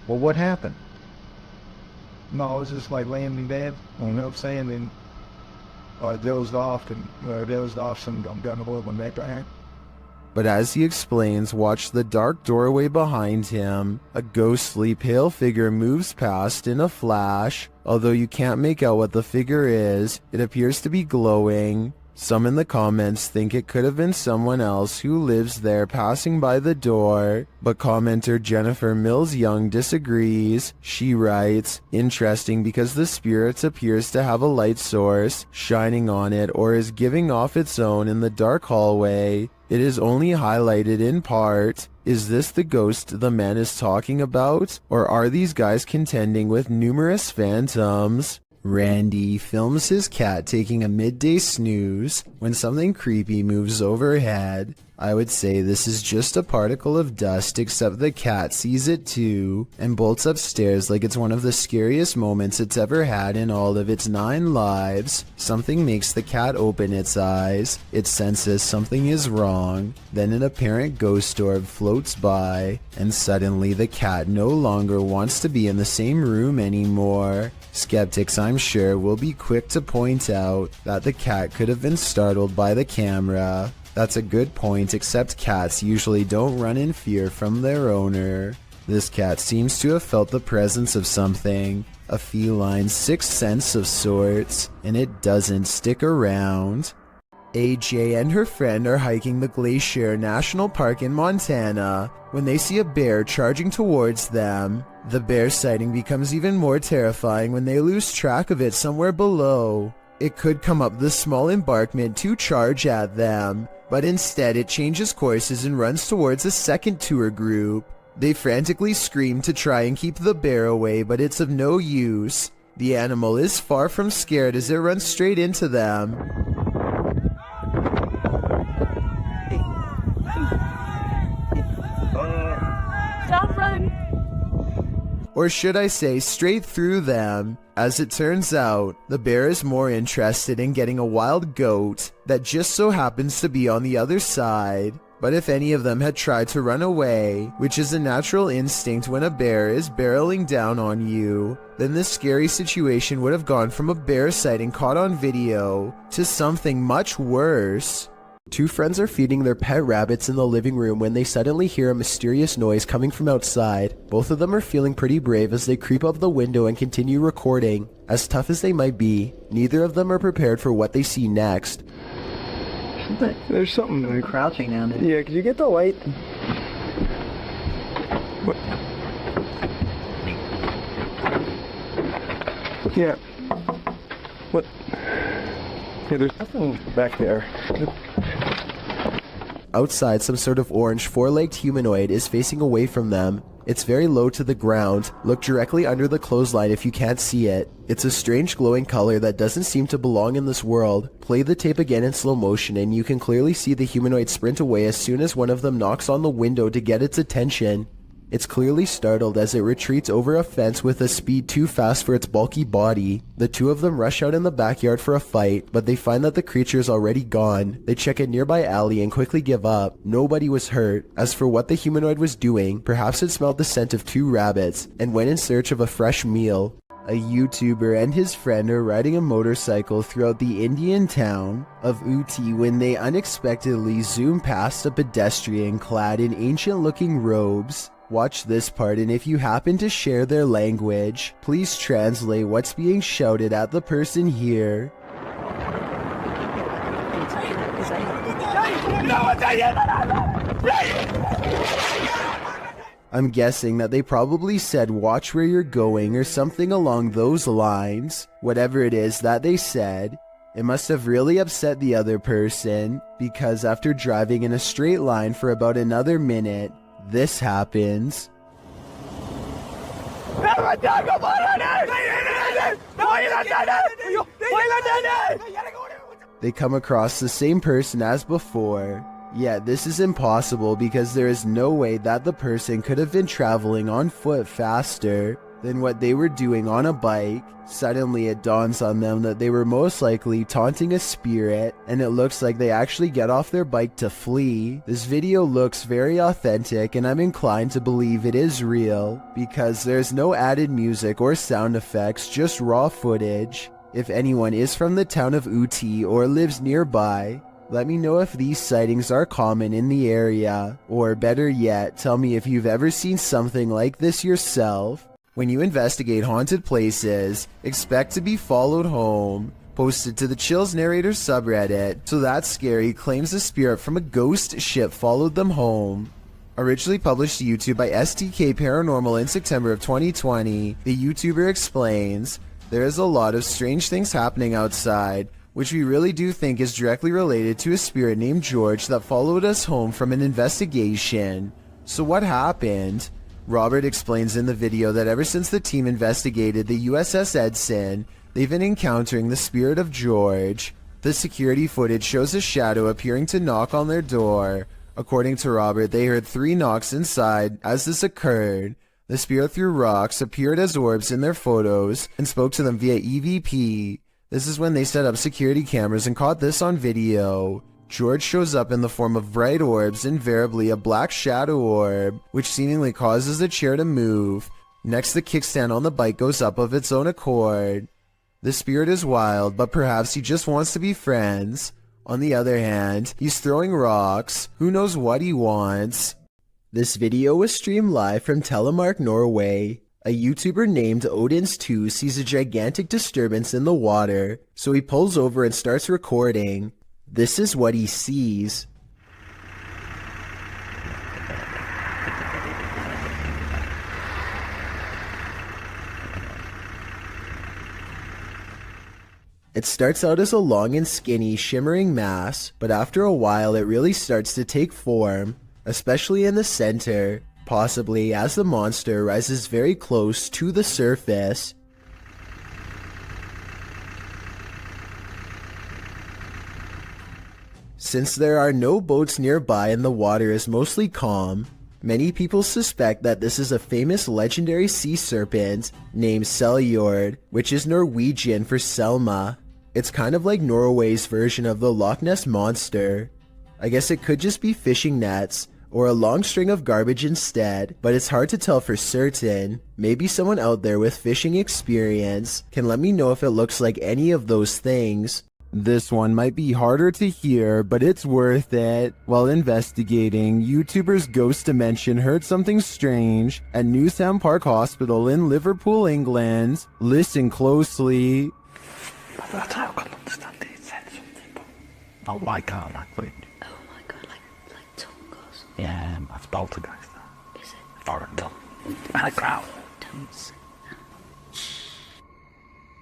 Well, what happened? No, I was just like laying in bed, you know what I'm saying, and I dozed off, and some gun hole went back behind. But as he explains, watch the dark doorway behind him. A ghostly pale figure moves past in a flash. Although you can't make out what the figure is, it appears to be glowing. Some in the comments think it could have been someone else who lives there passing by the door, but commenter Jennifer Mills Young disagrees. She writes, interesting because the spirit appears to have a light source shining on it or is giving off its own in the dark hallway. It is only highlighted in part. Is this the ghost the man is talking about, or are these guys contending with numerous phantoms? Randy films his cat taking a midday snooze when something creepy moves overhead. I would say this is just a particle of dust, except the cat sees it too and bolts upstairs like it's one of the scariest moments it's ever had in all of its 9 lives. Something makes the cat open its eyes. It senses something is wrong. Then an apparent ghost orb floats by, and suddenly the cat no longer wants to be in the same room anymore. Skeptics, I'm sure, will be quick to point out that the cat could have been startled by the camera. That's a good point, except cats usually don't run in fear from their owner. This cat seems to have felt the presence of something, a feline sixth sense of sorts, and it doesn't stick around. AJ and her friend are hiking the Glacier National Park in Montana when they see a bear charging towards them. The bear sighting becomes even more terrifying when they lose track of it somewhere below. It could come up the small embankment to charge at them, but instead it changes courses and runs towards a second tour group. They frantically scream to try and keep the bear away, but it's of no use. The animal is far from scared as it runs straight into them. Stop running! Or should I say straight through them. As it turns out, the bear is more interested in getting a wild goat that just so happens to be on the other side. But if any of them had tried to run away, which is a natural instinct when a bear is barreling down on you, then this scary situation would have gone from a bear sighting caught on video to something much worse. 2 friends are feeding their pet rabbits in the living room when they suddenly hear a mysterious noise coming from outside. Both of them are feeling pretty brave as they creep up the window and continue recording. As tough as they might be, neither of them are prepared for what they see next. There's something. We're crouching down there. Yeah, could you get the light? What? Yeah. What? Yeah, there's nothing back there. Outside, some sort of orange 4-legged humanoid is facing away from them. It's very low to the ground. Look directly under the clothesline if you can't see it. It's a strange glowing color that doesn't seem to belong in this world. Play the tape again in slow motion and you can clearly see the humanoid sprint away as soon as one of them knocks on the window to get its attention. It's clearly startled as it retreats over a fence with a speed too fast for its bulky body. The 2 of them rush out in the backyard for a fight, but they find that the creature is already gone. They check a nearby alley and quickly give up. Nobody was hurt. As for what the humanoid was doing, perhaps it smelled the scent of 2 rabbits and went in search of a fresh meal. A YouTuber and his friend are riding a motorcycle throughout the Indian town of Uti when they unexpectedly zoom past a pedestrian clad in ancient-looking robes. Watch this part, and if you happen to share their language, please translate what's being shouted at the person here. I'm guessing that they probably said watch where you're going or something along those lines. Whatever it is that they said, It must have really upset the other person, because after driving in a straight line for about another minute, this happens. They come across the same person as before. Yet this is impossible because there is no way that the person could have been traveling on foot faster than what they were doing on a bike. Suddenly it dawns on them that they were most likely taunting a spirit, and it looks like they actually get off their bike to flee. This video looks very authentic, and I'm inclined to believe it is real, because there's no added music or sound effects, just raw footage. If anyone is from the town of Uti or lives nearby, let me know if these sightings are common in the area, or better yet, tell me if you've ever seen something like this yourself. When you investigate haunted places, expect to be followed home. Posted to the Chills Narrator subreddit, So That's Scary claims a spirit from a ghost ship followed them home. Originally published to YouTube by STK Paranormal in September of 2020, the YouTuber explains, there is a lot of strange things happening outside, which we really do think is directly related to a spirit named George that followed us home from an investigation. So what happened? Robert explains in the video that ever since the team investigated the USS Edson, they've been encountering the spirit of George. The security footage shows a shadow appearing to knock on their door. According to Robert, they heard 3 knocks inside as this occurred. The spirit threw rocks, appeared as orbs in their photos, and spoke to them via EVP. This is when they set up security cameras and caught this on video. George shows up in the form of bright orbs, invariably a black shadow orb, which seemingly causes the chair to move. Next, the kickstand on the bike goes up of its own accord. The spirit is wild, but perhaps he just wants to be friends. On the other hand, he's throwing rocks. Who knows what he wants? This video was streamed live from Telemark, Norway. A YouTuber named Odins2 sees a gigantic disturbance in the water, so he pulls over and starts recording. This is what he sees. It starts out as a long and skinny, shimmering mass, but after a while it really starts to take form, especially in the center, possibly as the monster rises very close to the surface. Since there are no boats nearby and the water is mostly calm, many people suspect that this is a famous legendary sea serpent named Seljord, which is Norwegian for Selma. It's kind of like Norway's version of the Loch Ness Monster. I guess it could just be fishing nets, or a long string of garbage instead, but it's hard to tell for certain. Maybe someone out there with fishing experience can let me know if it looks like any of those things. This one might be harder to hear, but it's worth it. While investigating, YouTuber's Ghost Dimension heard something strange at Newsham Park Hospital in Liverpool, England. Listen closely. Oh my god, like yeah, I've poltergeist. Is it? Farendel. And a crowd.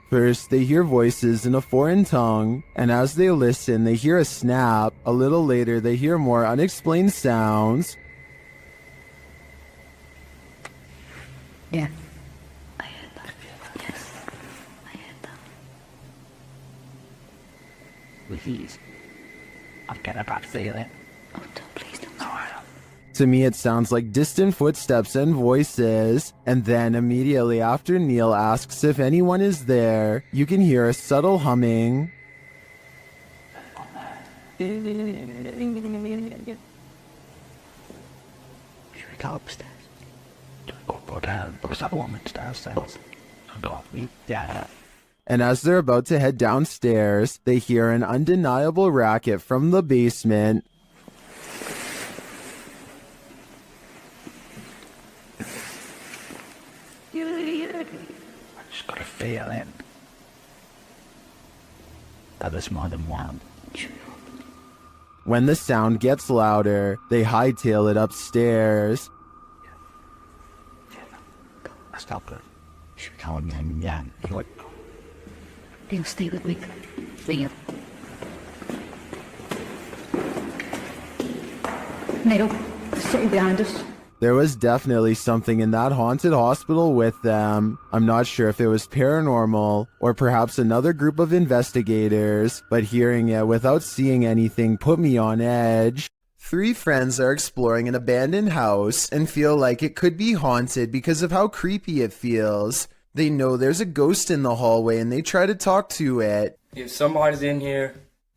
First, they hear voices in a foreign tongue, and as they listen, they hear a snap. A little later, they hear more unexplained sounds. Yeah. I heard that. Yes. I heard that. Please. I'm getting a bad feeling. Oh, don't, please don't. No, I don't. To me, it sounds like distant footsteps and voices, and then immediately after Neil asks if anyone is there, you can hear a subtle humming. Should we go upstairs? Do we go down? Because that woman's downstairs. I'll go up. Yeah. And as they're about to head downstairs, they hear an undeniable racket from the basement. I just got a feeling that there's more than one. When the sound gets louder, they hightail it upstairs. I stopped it. Should we call him Yang? They'll stay with me. Leave. Nato, stay behind us. There was definitely something in that haunted hospital with them. I'm not sure if it was paranormal or perhaps another group of investigators, but hearing it without seeing anything put me on edge. 3 friends are exploring an abandoned house and feel like it could be haunted because of how creepy it feels. They know there's a ghost in the hallway and they try to talk to it. If somebody's in here,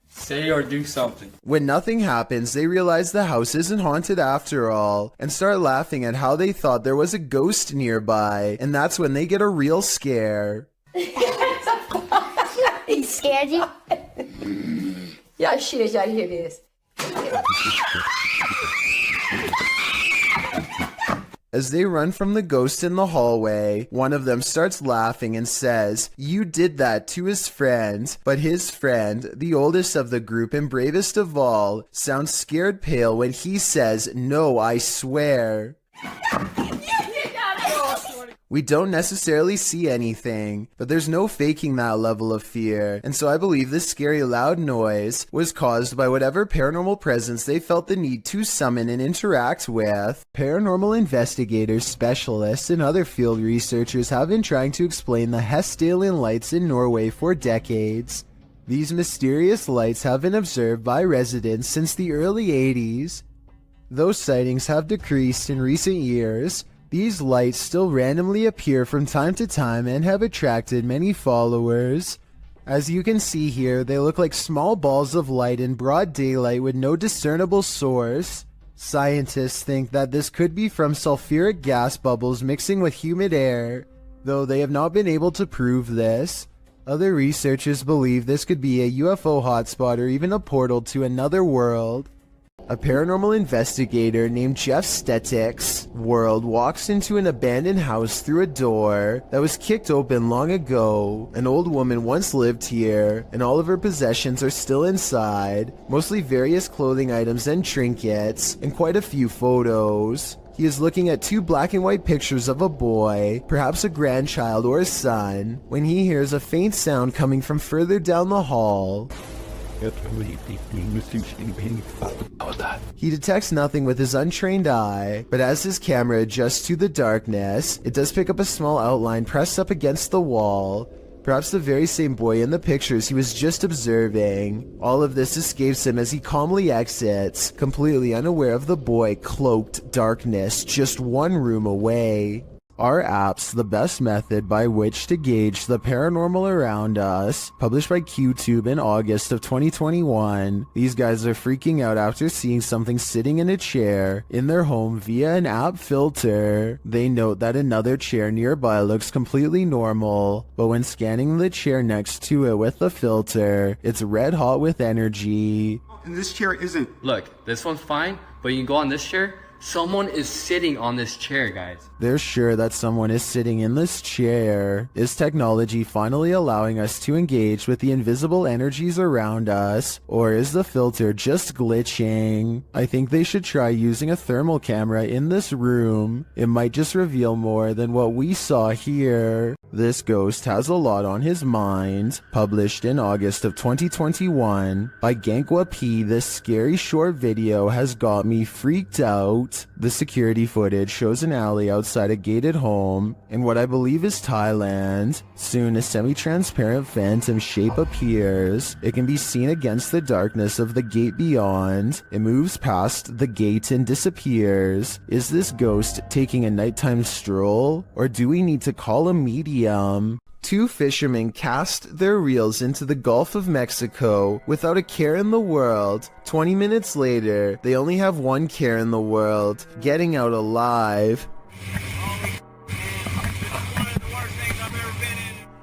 say or do something. When nothing happens, they realize the house isn't haunted after all and start laughing at how they thought there was a ghost nearby, and that's when they get a real scare. He scared you? Yeah, shit, y'all hear this. As they run from the ghost in the hallway, one of them starts laughing and says, "You did that," to his friend. But his friend, the oldest of the group and bravest of all, sounds scared pale when he says, "No, I swear." We don't necessarily see anything, but there's no faking that level of fear, and so I believe this scary loud noise was caused by whatever paranormal presence they felt the need to summon and interact with. Paranormal investigators, specialists, and other field researchers have been trying to explain the Hestalian lights in Norway for decades. These mysterious lights have been observed by residents since the early 80s. Though sightings have decreased in recent years, these lights still randomly appear from time to time and have attracted many followers. As you can see here, they look like small balls of light in broad daylight with no discernible source. Scientists think that this could be from sulfuric gas bubbles mixing with humid air, though they have not been able to prove this. Other researchers believe this could be a UFO hotspot or even a portal to another world. A paranormal investigator named Jeff Stetik's world walks into an abandoned house through a door that was kicked open long ago. An old woman once lived here, and all of her possessions are still inside, mostly various clothing items and trinkets, and quite a few photos. He is looking at 2 black and white pictures of a boy, perhaps a grandchild or a son, when he hears a faint sound coming from further down the hall. He detects nothing with his untrained eye, but as his camera adjusts to the darkness, it does pick up a small outline pressed up against the wall, perhaps the very same boy in the pictures he was just observing. All of this escapes him as he calmly exits, completely unaware of the boy cloaked darkness just 1 room away. Are apps the best method by which to gauge the paranormal around us? Published by QTube in August of 2021. These guys are freaking out after seeing something sitting in a chair in their home via an app filter. They note that another chair nearby looks completely normal, but when scanning the chair next to it with the filter, it's red hot with energy. And this chair isn't. Look, this one's fine, but you can go on this chair. Someone is sitting on this chair, guys. They're sure that someone is sitting in this chair. Is technology finally allowing us to engage with the invisible energies around us, or is the filter just glitching? I think they should try using a thermal camera in this room. It might just reveal more than what we saw here. This ghost has a lot on his mind. Published in August of 2021 by Gankwa P, this scary short video has got me freaked out. The security footage shows an alley outside a gated home in what I believe is Thailand. Soon a semi-transparent phantom shape appears. It can be seen against the darkness of the gate beyond. It moves past the gate and disappears. Is this ghost taking a nighttime stroll, or do we need to call a medium? 2 fishermen cast their reels into the Gulf of Mexico without a care in the world. 20 minutes later, they only have 1 care in the world: getting out alive.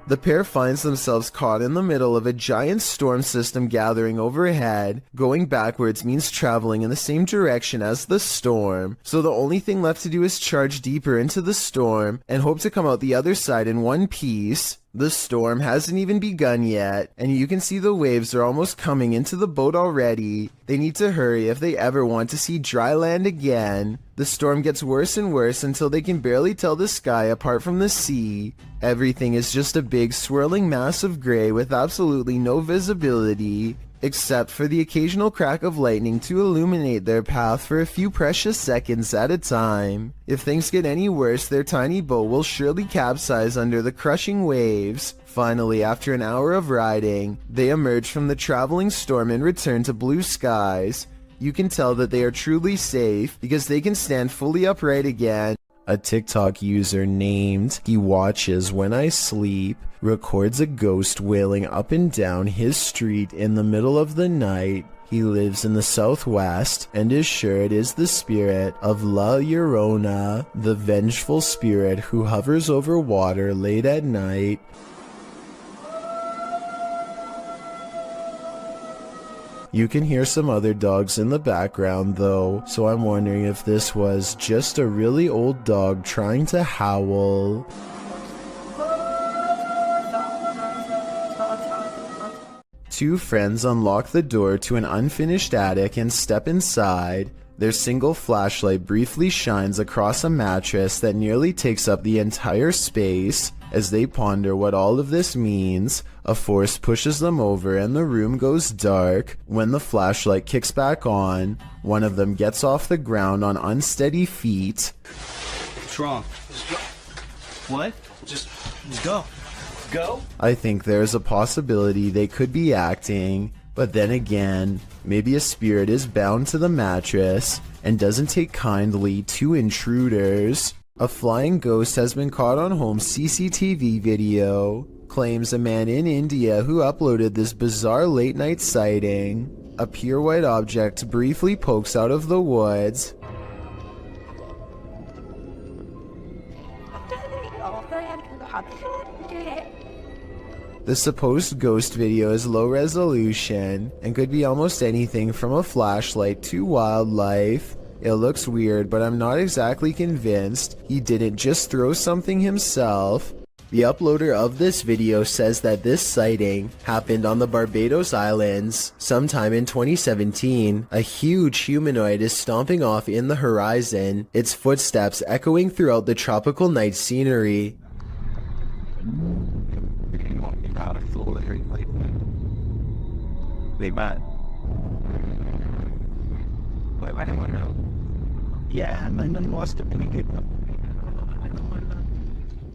The pair finds themselves caught in the middle of a giant storm system gathering overhead. Going backwards means traveling in the same direction as the storm, so the only thing left to do is charge deeper into the storm and hope to come out the other side in one piece. The storm hasn't even begun yet, and you can see the waves are almost coming into the boat already. They need to hurry if they ever want to see dry land again. The storm gets worse and worse until they can barely tell the sky apart from the sea. Everything is just a big swirling mass of gray with absolutely no visibility, except for the occasional crack of lightning to illuminate their path for a few precious seconds at a time. If things get any worse, their tiny boat will surely capsize under the crushing waves. Finally, after an hour of riding, they emerge from the traveling storm and return to blue skies. You can tell that they are truly safe because they can stand fully upright again. A TikTok user named He Watches When I Sleep records a ghost wailing up and down his street in the middle of the night. He lives in the southwest and is sure it is the spirit of La Llorona, the vengeful spirit who hovers over water late at night. You can hear some other dogs in the background though, so I'm wondering if this was just a really old dog trying to howl. Two friends unlock the door to an unfinished attic and step inside. Their single flashlight briefly shines across a mattress that nearly takes up the entire space. As they ponder what all of this means, a force pushes them over and the room goes dark. When the flashlight kicks back on, one of them gets off the ground on unsteady feet. What's wrong? What? Just go. Go? I think there's a possibility they could be acting, but then again, maybe a spirit is bound to the mattress and doesn't take kindly to intruders. A flying ghost has been caught on home CCTV video, claims a man in India who uploaded this bizarre late night sighting. A pure white object briefly pokes out of the woods. The supposed ghost video is low resolution and could be almost anything from a flashlight to wildlife. It looks weird, but I'm not exactly convinced he didn't just throw something himself. The uploader of this video says that this sighting happened on the Barbados Islands sometime in 2017. A huge humanoid is stomping off in the horizon, its footsteps echoing throughout the tropical night scenery.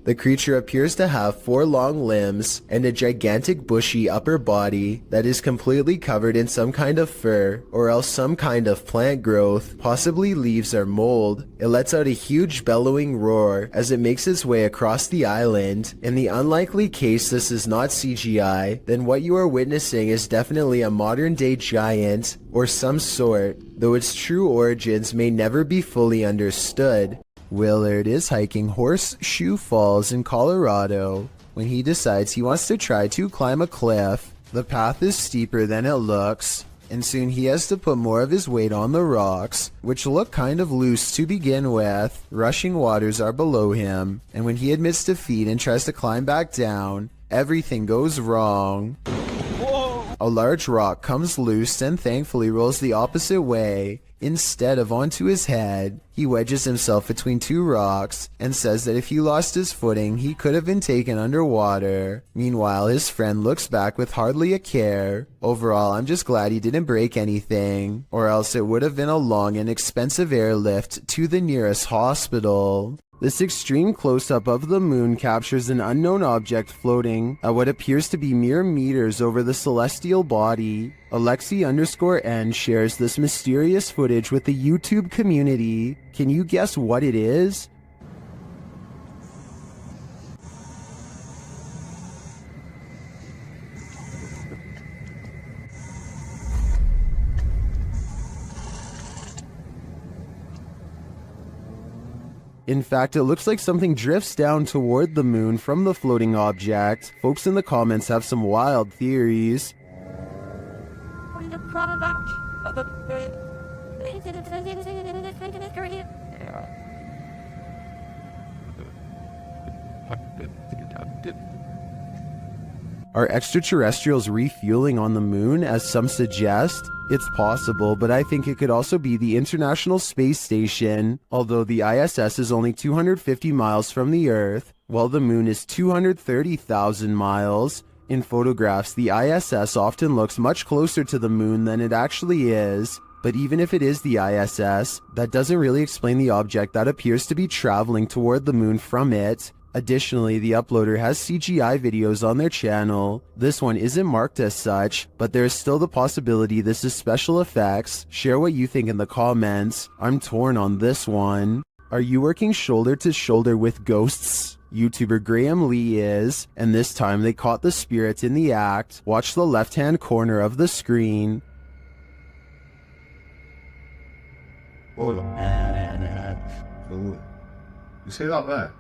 The creature appears to have 4 long limbs and a gigantic bushy upper body that is completely covered in some kind of fur or else some kind of plant growth, possibly leaves or mold. It lets out a huge bellowing roar as it makes its way across the island. In the unlikely case this is not CGI, then what you are witnessing is definitely a modern day giant or some sort, though its true origins may never be fully understood. Willard is hiking Horseshoe Falls in Colorado when he decides he wants to try to climb a cliff. The path is steeper than it looks, and soon he has to put more of his weight on the rocks, which look kind of loose to begin with. Rushing waters are below him, and when he admits defeat and tries to climb back down, everything goes wrong. A large rock comes loose and thankfully rolls the opposite way. Instead of onto his head, he wedges himself between 2 rocks and says that if he lost his footing, he could have been taken underwater. Meanwhile, his friend looks back with hardly a care. Overall, I'm just glad he didn't break anything, or else it would have been a long and expensive airlift to the nearest hospital. This extreme close-up of the moon captures an unknown object floating at what appears to be mere meters over the celestial body. Alexi_N shares this mysterious footage with the YouTube community. Can you guess what it is? In fact, it looks like something drifts down toward the moon from the floating object. Folks in the comments have some wild theories. Are extraterrestrials refueling on the moon, as some suggest? It's possible, but I think it could also be the International Space Station. Although the ISS is only 250 miles from the Earth, while the moon is 230,000 miles. In photographs, the ISS often looks much closer to the moon than it actually is. But even if it is the ISS, that doesn't really explain the object that appears to be traveling toward the moon from it. Additionally, the uploader has CGI videos on their channel. This one isn't marked as such, but there is still the possibility this is special effects. Share what you think in the comments. I'm torn on this one. Are you working shoulder to shoulder with ghosts? YouTuber Graham Lee is, and this time they caught the spirit in the act. Watch the left-hand corner of the screen. You see that there?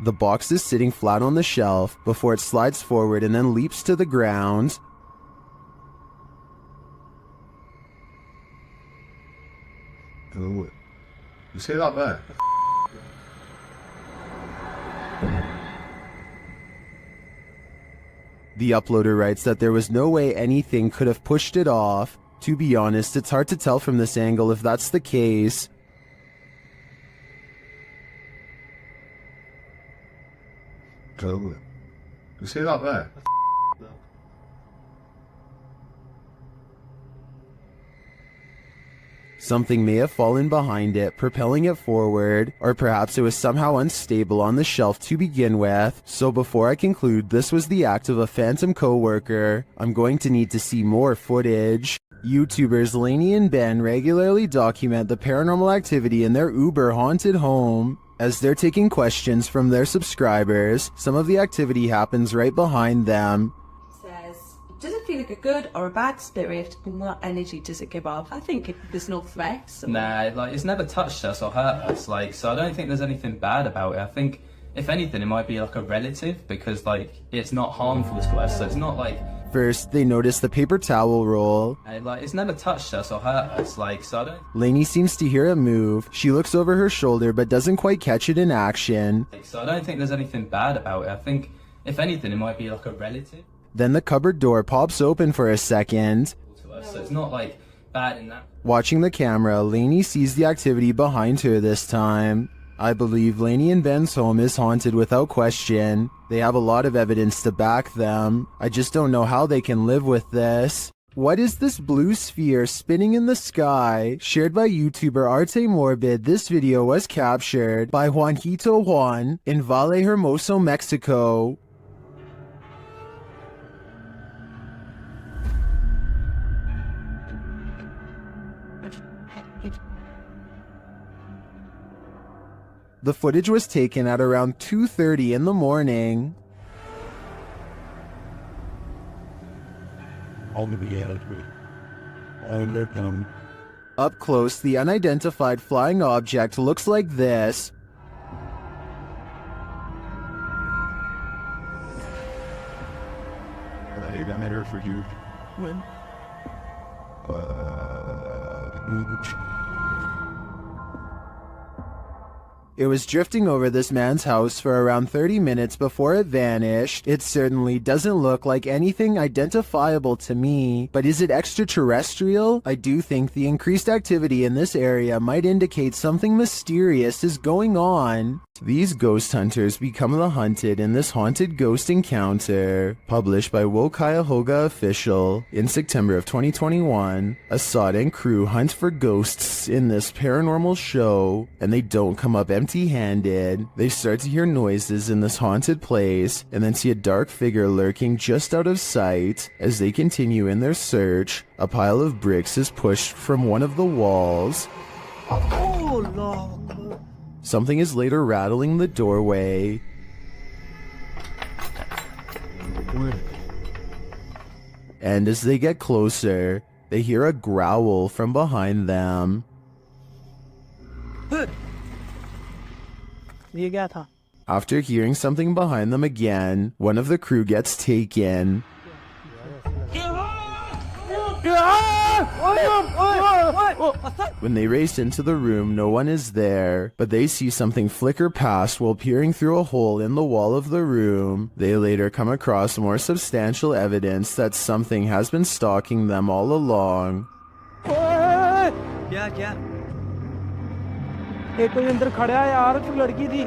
The box is sitting flat on the shelf before it slides forward and then leaps to the ground. You see that there? The uploader writes that there was no way anything could have pushed it off. To be honest, it's hard to tell from this angle if that's the case. You see that there? Something may have fallen behind it, propelling it forward, or perhaps it was somehow unstable on the shelf to begin with. So before I conclude this was the act of a phantom co-worker, I'm going to need to see more footage. YouTubers Lainey and Ben regularly document the paranormal activity in their Uber haunted home. As they're taking questions from their subscribers, some of the activity happens right behind them. Does it feel like a good or a bad spirit, and what energy does it give off? I think there's no threats. Nah, like, it's never touched us or hurt us, like, so I don't think there's anything bad about it. I think, if anything, it might be like a relative, because, like, it's not harmful to us, so it's not like... First, they notice the paper towel roll. Like, it's never touched us or hurt us, like, so I don't... Lainey seems to hear it move. She looks over her shoulder but doesn't quite catch it in action. So I don't think there's anything bad about it. I think, if anything, it might be like a relative. Then the cupboard door pops open for a second. To us, so it's not like bad in that. Watching the camera, Lainey sees the activity behind her this time. I believe Lainey and Ben's home is haunted without question. They have a lot of evidence to back them. I just don't know how they can live with this. What is this blue sphere spinning in the sky? Shared by YouTuber Arte Morbid, this video was captured by Juanito Juan in Valle Hermoso, Mexico. The footage was taken at around 2:30 in the morning. Up close, the unidentified flying object looks like this. That matter for you. When? It was drifting over this man's house for around 30 minutes before it vanished. It certainly doesn't look like anything identifiable to me, but is it extraterrestrial? I do think the increased activity in this area might indicate something mysterious is going on. These ghost hunters become the hunted in this haunted ghost encounter. Published by Wo Cuyahoga Official in September of 2021, Assad and crew hunt for ghosts in this paranormal show, and they don't come up empty-handed. They start to hear noises in this haunted place, and then see a dark figure lurking just out of sight. As they continue in their search, a pile of bricks is pushed from one of the walls. Oh, Lord. Something is later rattling the doorway. And as they get closer, they hear a growl from behind them. After hearing something behind them again, one of the crew gets taken. When they race into the room, no one is there, but they see something flicker past while peering through a hole in the wall of the room. They later come across more substantial evidence that something has been stalking them all along. क्या एक कोई अंदर खड़ा है यार जो लड़की थी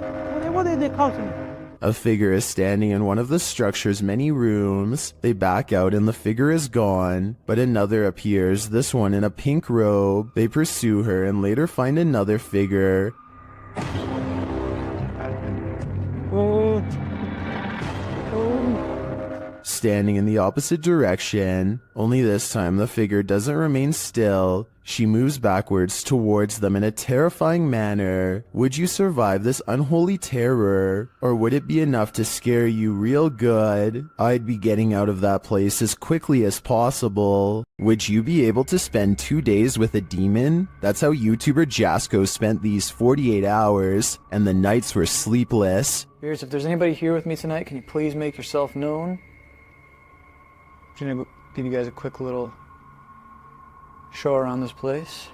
वो देखा उसने A figure is standing in one of the structure's many rooms. They back out and the figure is gone, but another appears, this one in a pink robe. They pursue her and later find another figure. Standing in the opposite direction, only this time the figure doesn't remain still. She moves backwards towards them in a terrifying manner. Would you survive this unholy terror? Or would it be enough to scare you real good? I'd be getting out of that place as quickly as possible. Would you be able to spend 2 days with a demon? That's how YouTuber Jasko spent these 48 hours, and the nights were sleepless. Beers, if there's anybody here with me tonight, can you please make yourself known? I'm gonna give you guys a quick little show around this place.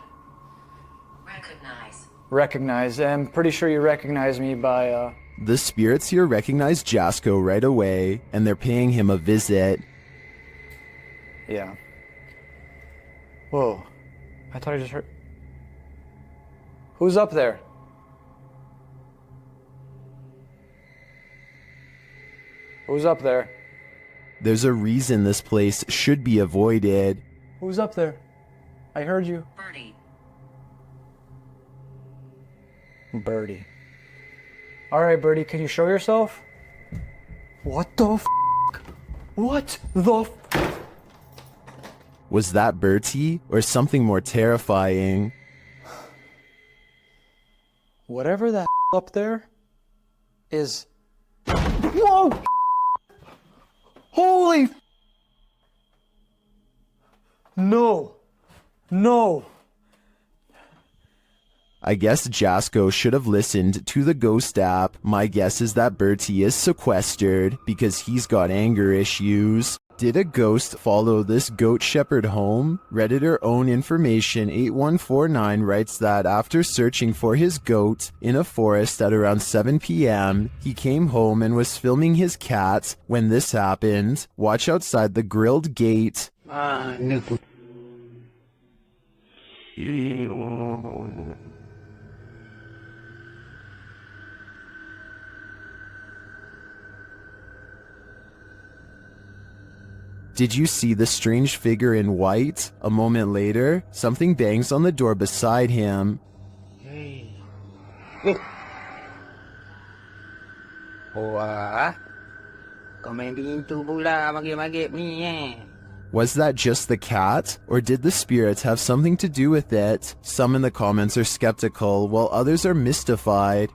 Recognize. I'm pretty sure you recognize me by, The spirits here recognize Jasko right away, and they're paying him a visit. Yeah. Whoa. I thought I just heard... Who's up there? Who's up there? There's a reason this place should be avoided. Who's up there? I heard you. Birdie. Alright, Birdie, can you show yourself? What the f***? What the f***? Was that Bertie, or something more terrifying? Whatever that up there is... Whoa! Holy f***! No. No. I guess Jasko should have listened to the ghost app. My guess is that Bertie is sequestered because he's got anger issues. Did a ghost follow this goat shepherd home? Redditor Own Information 8149 writes that after searching for his goat in a forest at around 7 p.m., he came home and was filming his cat when this happened. Watch outside the grilled gate. Did you see the strange figure in white? A moment later, something bangs on the door beside him. Was that just the cat? Or did the spirits have something to do with it? Some in the comments are skeptical, while others are mystified.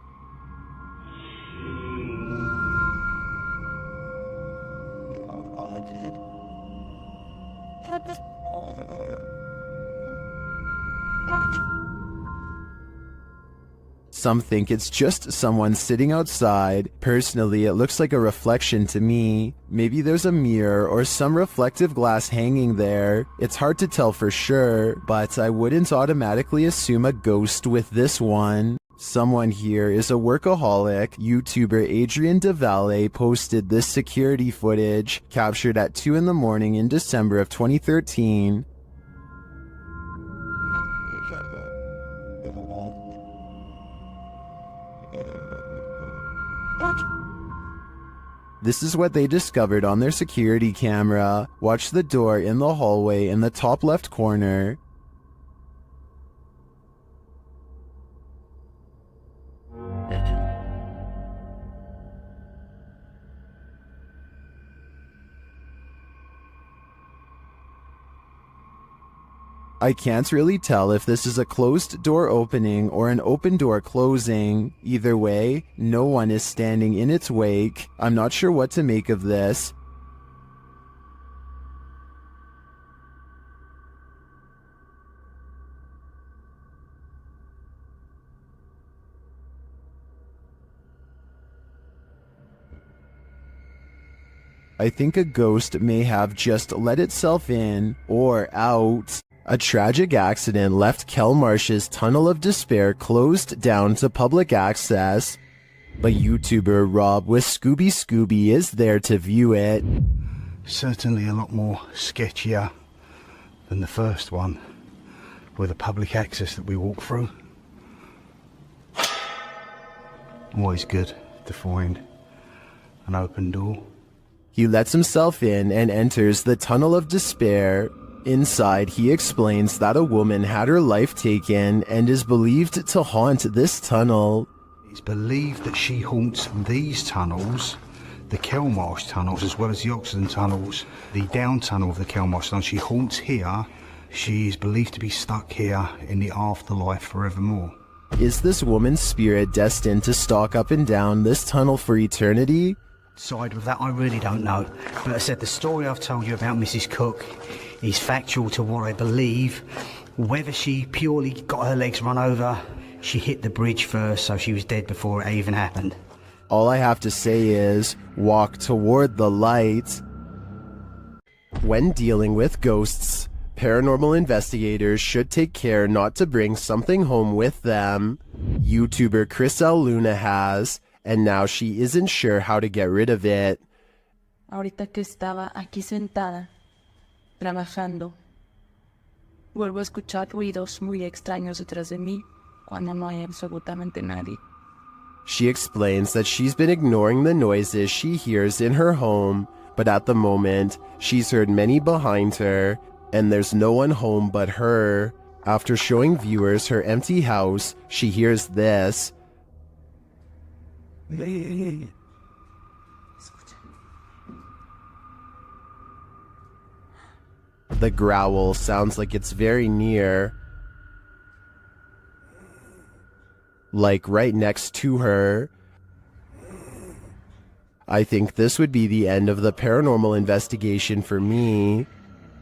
Some think it's just someone sitting outside. Personally, it looks like a reflection to me. Maybe there's a mirror or some reflective glass hanging there. It's hard to tell for sure, but I wouldn't automatically assume a ghost with this one. Someone here is a workaholic. YouTuber Adrian DeValle posted this security footage, captured at 2 in the morning in December of 2013. This is what they discovered on their security camera. Watch the door in the hallway in the top left corner. I can't really tell if this is a closed door opening or an open door closing. Either way, no one is standing in its wake. I'm not sure what to make of this. I think a ghost may have just let itself in or out. A tragic accident left Kelmarsh's Tunnel of Despair closed down to public access, but YouTuber Rob with Scooby is there to view it. Certainly a lot more sketchier than the first one, with the public access that we walk through. Always good to find an open door. He lets himself in and enters the Tunnel of Despair. Inside, he explains that a woman had her life taken and is believed to haunt this tunnel. It's believed that she haunts these tunnels, the Kelmarsh tunnels, as well as the Oxenden tunnels, the down tunnel of the Kelmarsh tunnel. She haunts here. She is believed to be stuck here in the afterlife forevermore. Is this woman's spirit destined to stalk up and down this tunnel for eternity? Side with that, I really don't know. But I said the story I've told you about Mrs. Cook is factual to what I believe. Whether she purely got her legs run over, she hit the bridge first, so she was dead before it even happened. All I have to say is, walk toward the light. When dealing with ghosts, paranormal investigators should take care not to bring something home with them. YouTuber Chris L. Luna has, and now she isn't sure how to get rid of it. Ahorita que estaba aquí sentada, trabajando, vuelvo a escuchar ruidos muy extraños detrás de mí cuando no hay absolutamente nadie. She explains that she's been ignoring the noises she hears in her home, but at the moment, she's heard many behind her, and there's no one home but her. After showing viewers her empty house, she hears this. The growl sounds like it's very near, like right next to her. I think this would be the end of the paranormal investigation for me.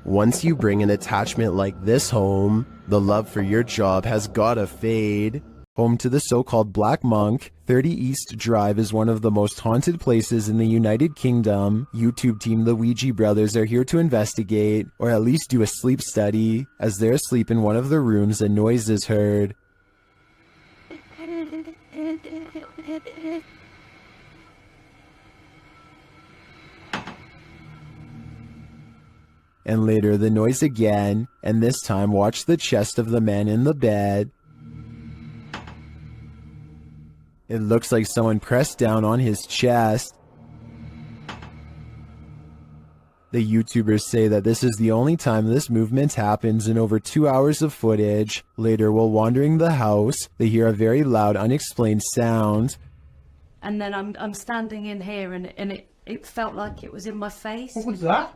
Once you bring an attachment like this home, the love for your job has gotta fade. Home to the so-called Black Monk, 30 East Drive is one of the most haunted places in the United Kingdom. YouTube team The Ouija Brothers are here to investigate, or at least do a sleep study. As they're asleep in one of the rooms, a noise is heard. And later the noise again, and this time watch the chest of the man in the bed. It looks like someone pressed down on his chest. The YouTubers say that this is the only time this movement happens in over 2 hours of footage. Later, while wandering the house, they hear a very loud, unexplained sound. And then I'm standing in here and it felt like it was in my face. What was that?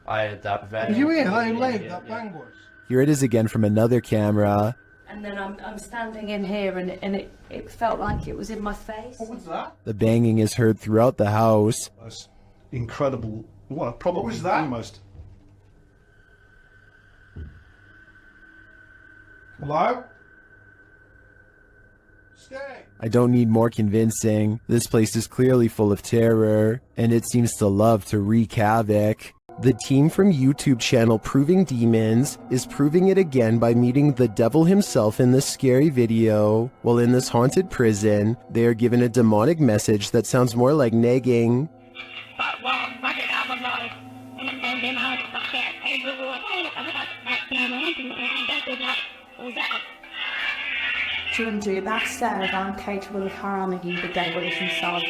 I had that very... You hear how loud that bang was? Here it is again from another camera. And then I'm standing in here and it felt like it was in my face. What was that? The banging is heard throughout the house. That's incredible. What, probably what was that? Almost. Hello? Stay. I don't need more convincing. This place is clearly full of terror, and it seems to love to wreak havoc. The team from YouTube channel Proving Demons is proving it again by meeting the devil himself in this scary video. While in this haunted prison, they are given a demonic message that sounds more like nagging. Ginger, that said, I'm capable of harming the devil himself.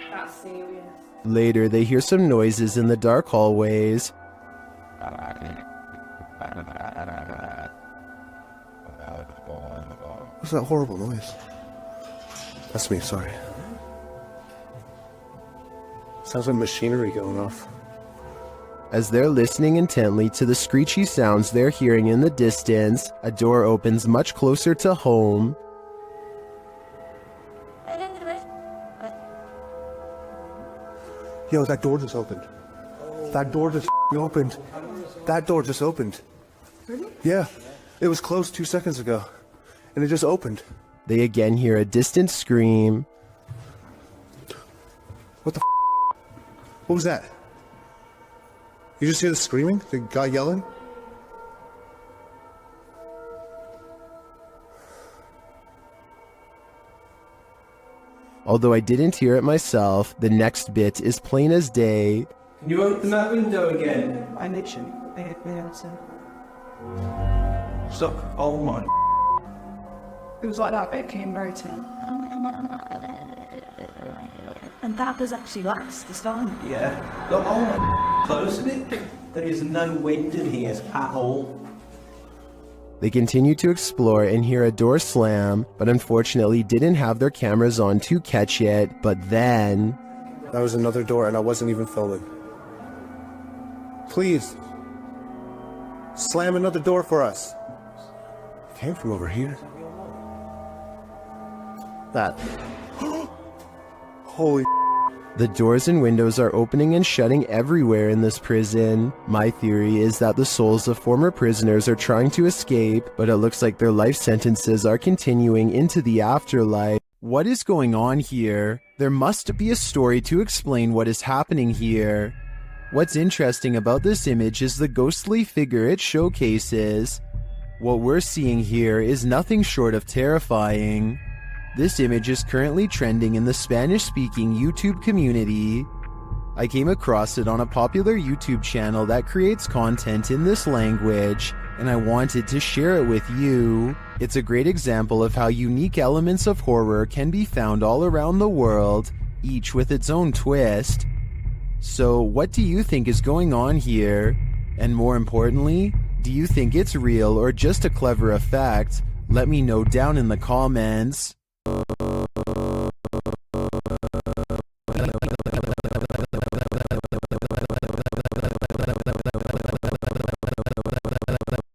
That's serious. Later, they hear some noises in the dark hallways. What's that horrible noise? That's me, sorry. Sounds like machinery going off. As they're listening intently to the screechy sounds they're hearing in the distance, a door opens much closer to home. Yo, that door just opened. That door just opened. That door just opened. Really? Yeah, it was closed 2 seconds ago, and it just opened. They again hear a distant scream. What the What was that? You just hear the screaming? The guy yelling? Although I didn't hear it myself, the next bit is plain as day. Can you open that window again? I literally, I had the answer. Stop. Oh my. It was like that bit came right to me. And that was actually last this time. Yeah. Look, oh my. Closing it. There is no wind in here at all. They continue to explore and hear a door slam, but unfortunately didn't have their cameras on to catch it. But then... That was another door and I wasn't even filming. Please. Slam another door for us. It came from over here. That. Holy. The doors and windows are opening and shutting everywhere in this prison. My theory is that the souls of former prisoners are trying to escape, but it looks like their life sentences are continuing into the afterlife. What is going on here? There must be a story to explain what is happening here. What's interesting about this image is the ghostly figure it showcases. What we're seeing here is nothing short of terrifying. This image is currently trending in the Spanish-speaking YouTube community. I came across it on a popular YouTube channel that creates content in this language, and I wanted to share it with you. It's a great example of how unique elements of horror can be found all around the world, each with its own twist. So, what do you think is going on here? And more importantly, do you think it's real or just a clever effect? Let me know down in the comments.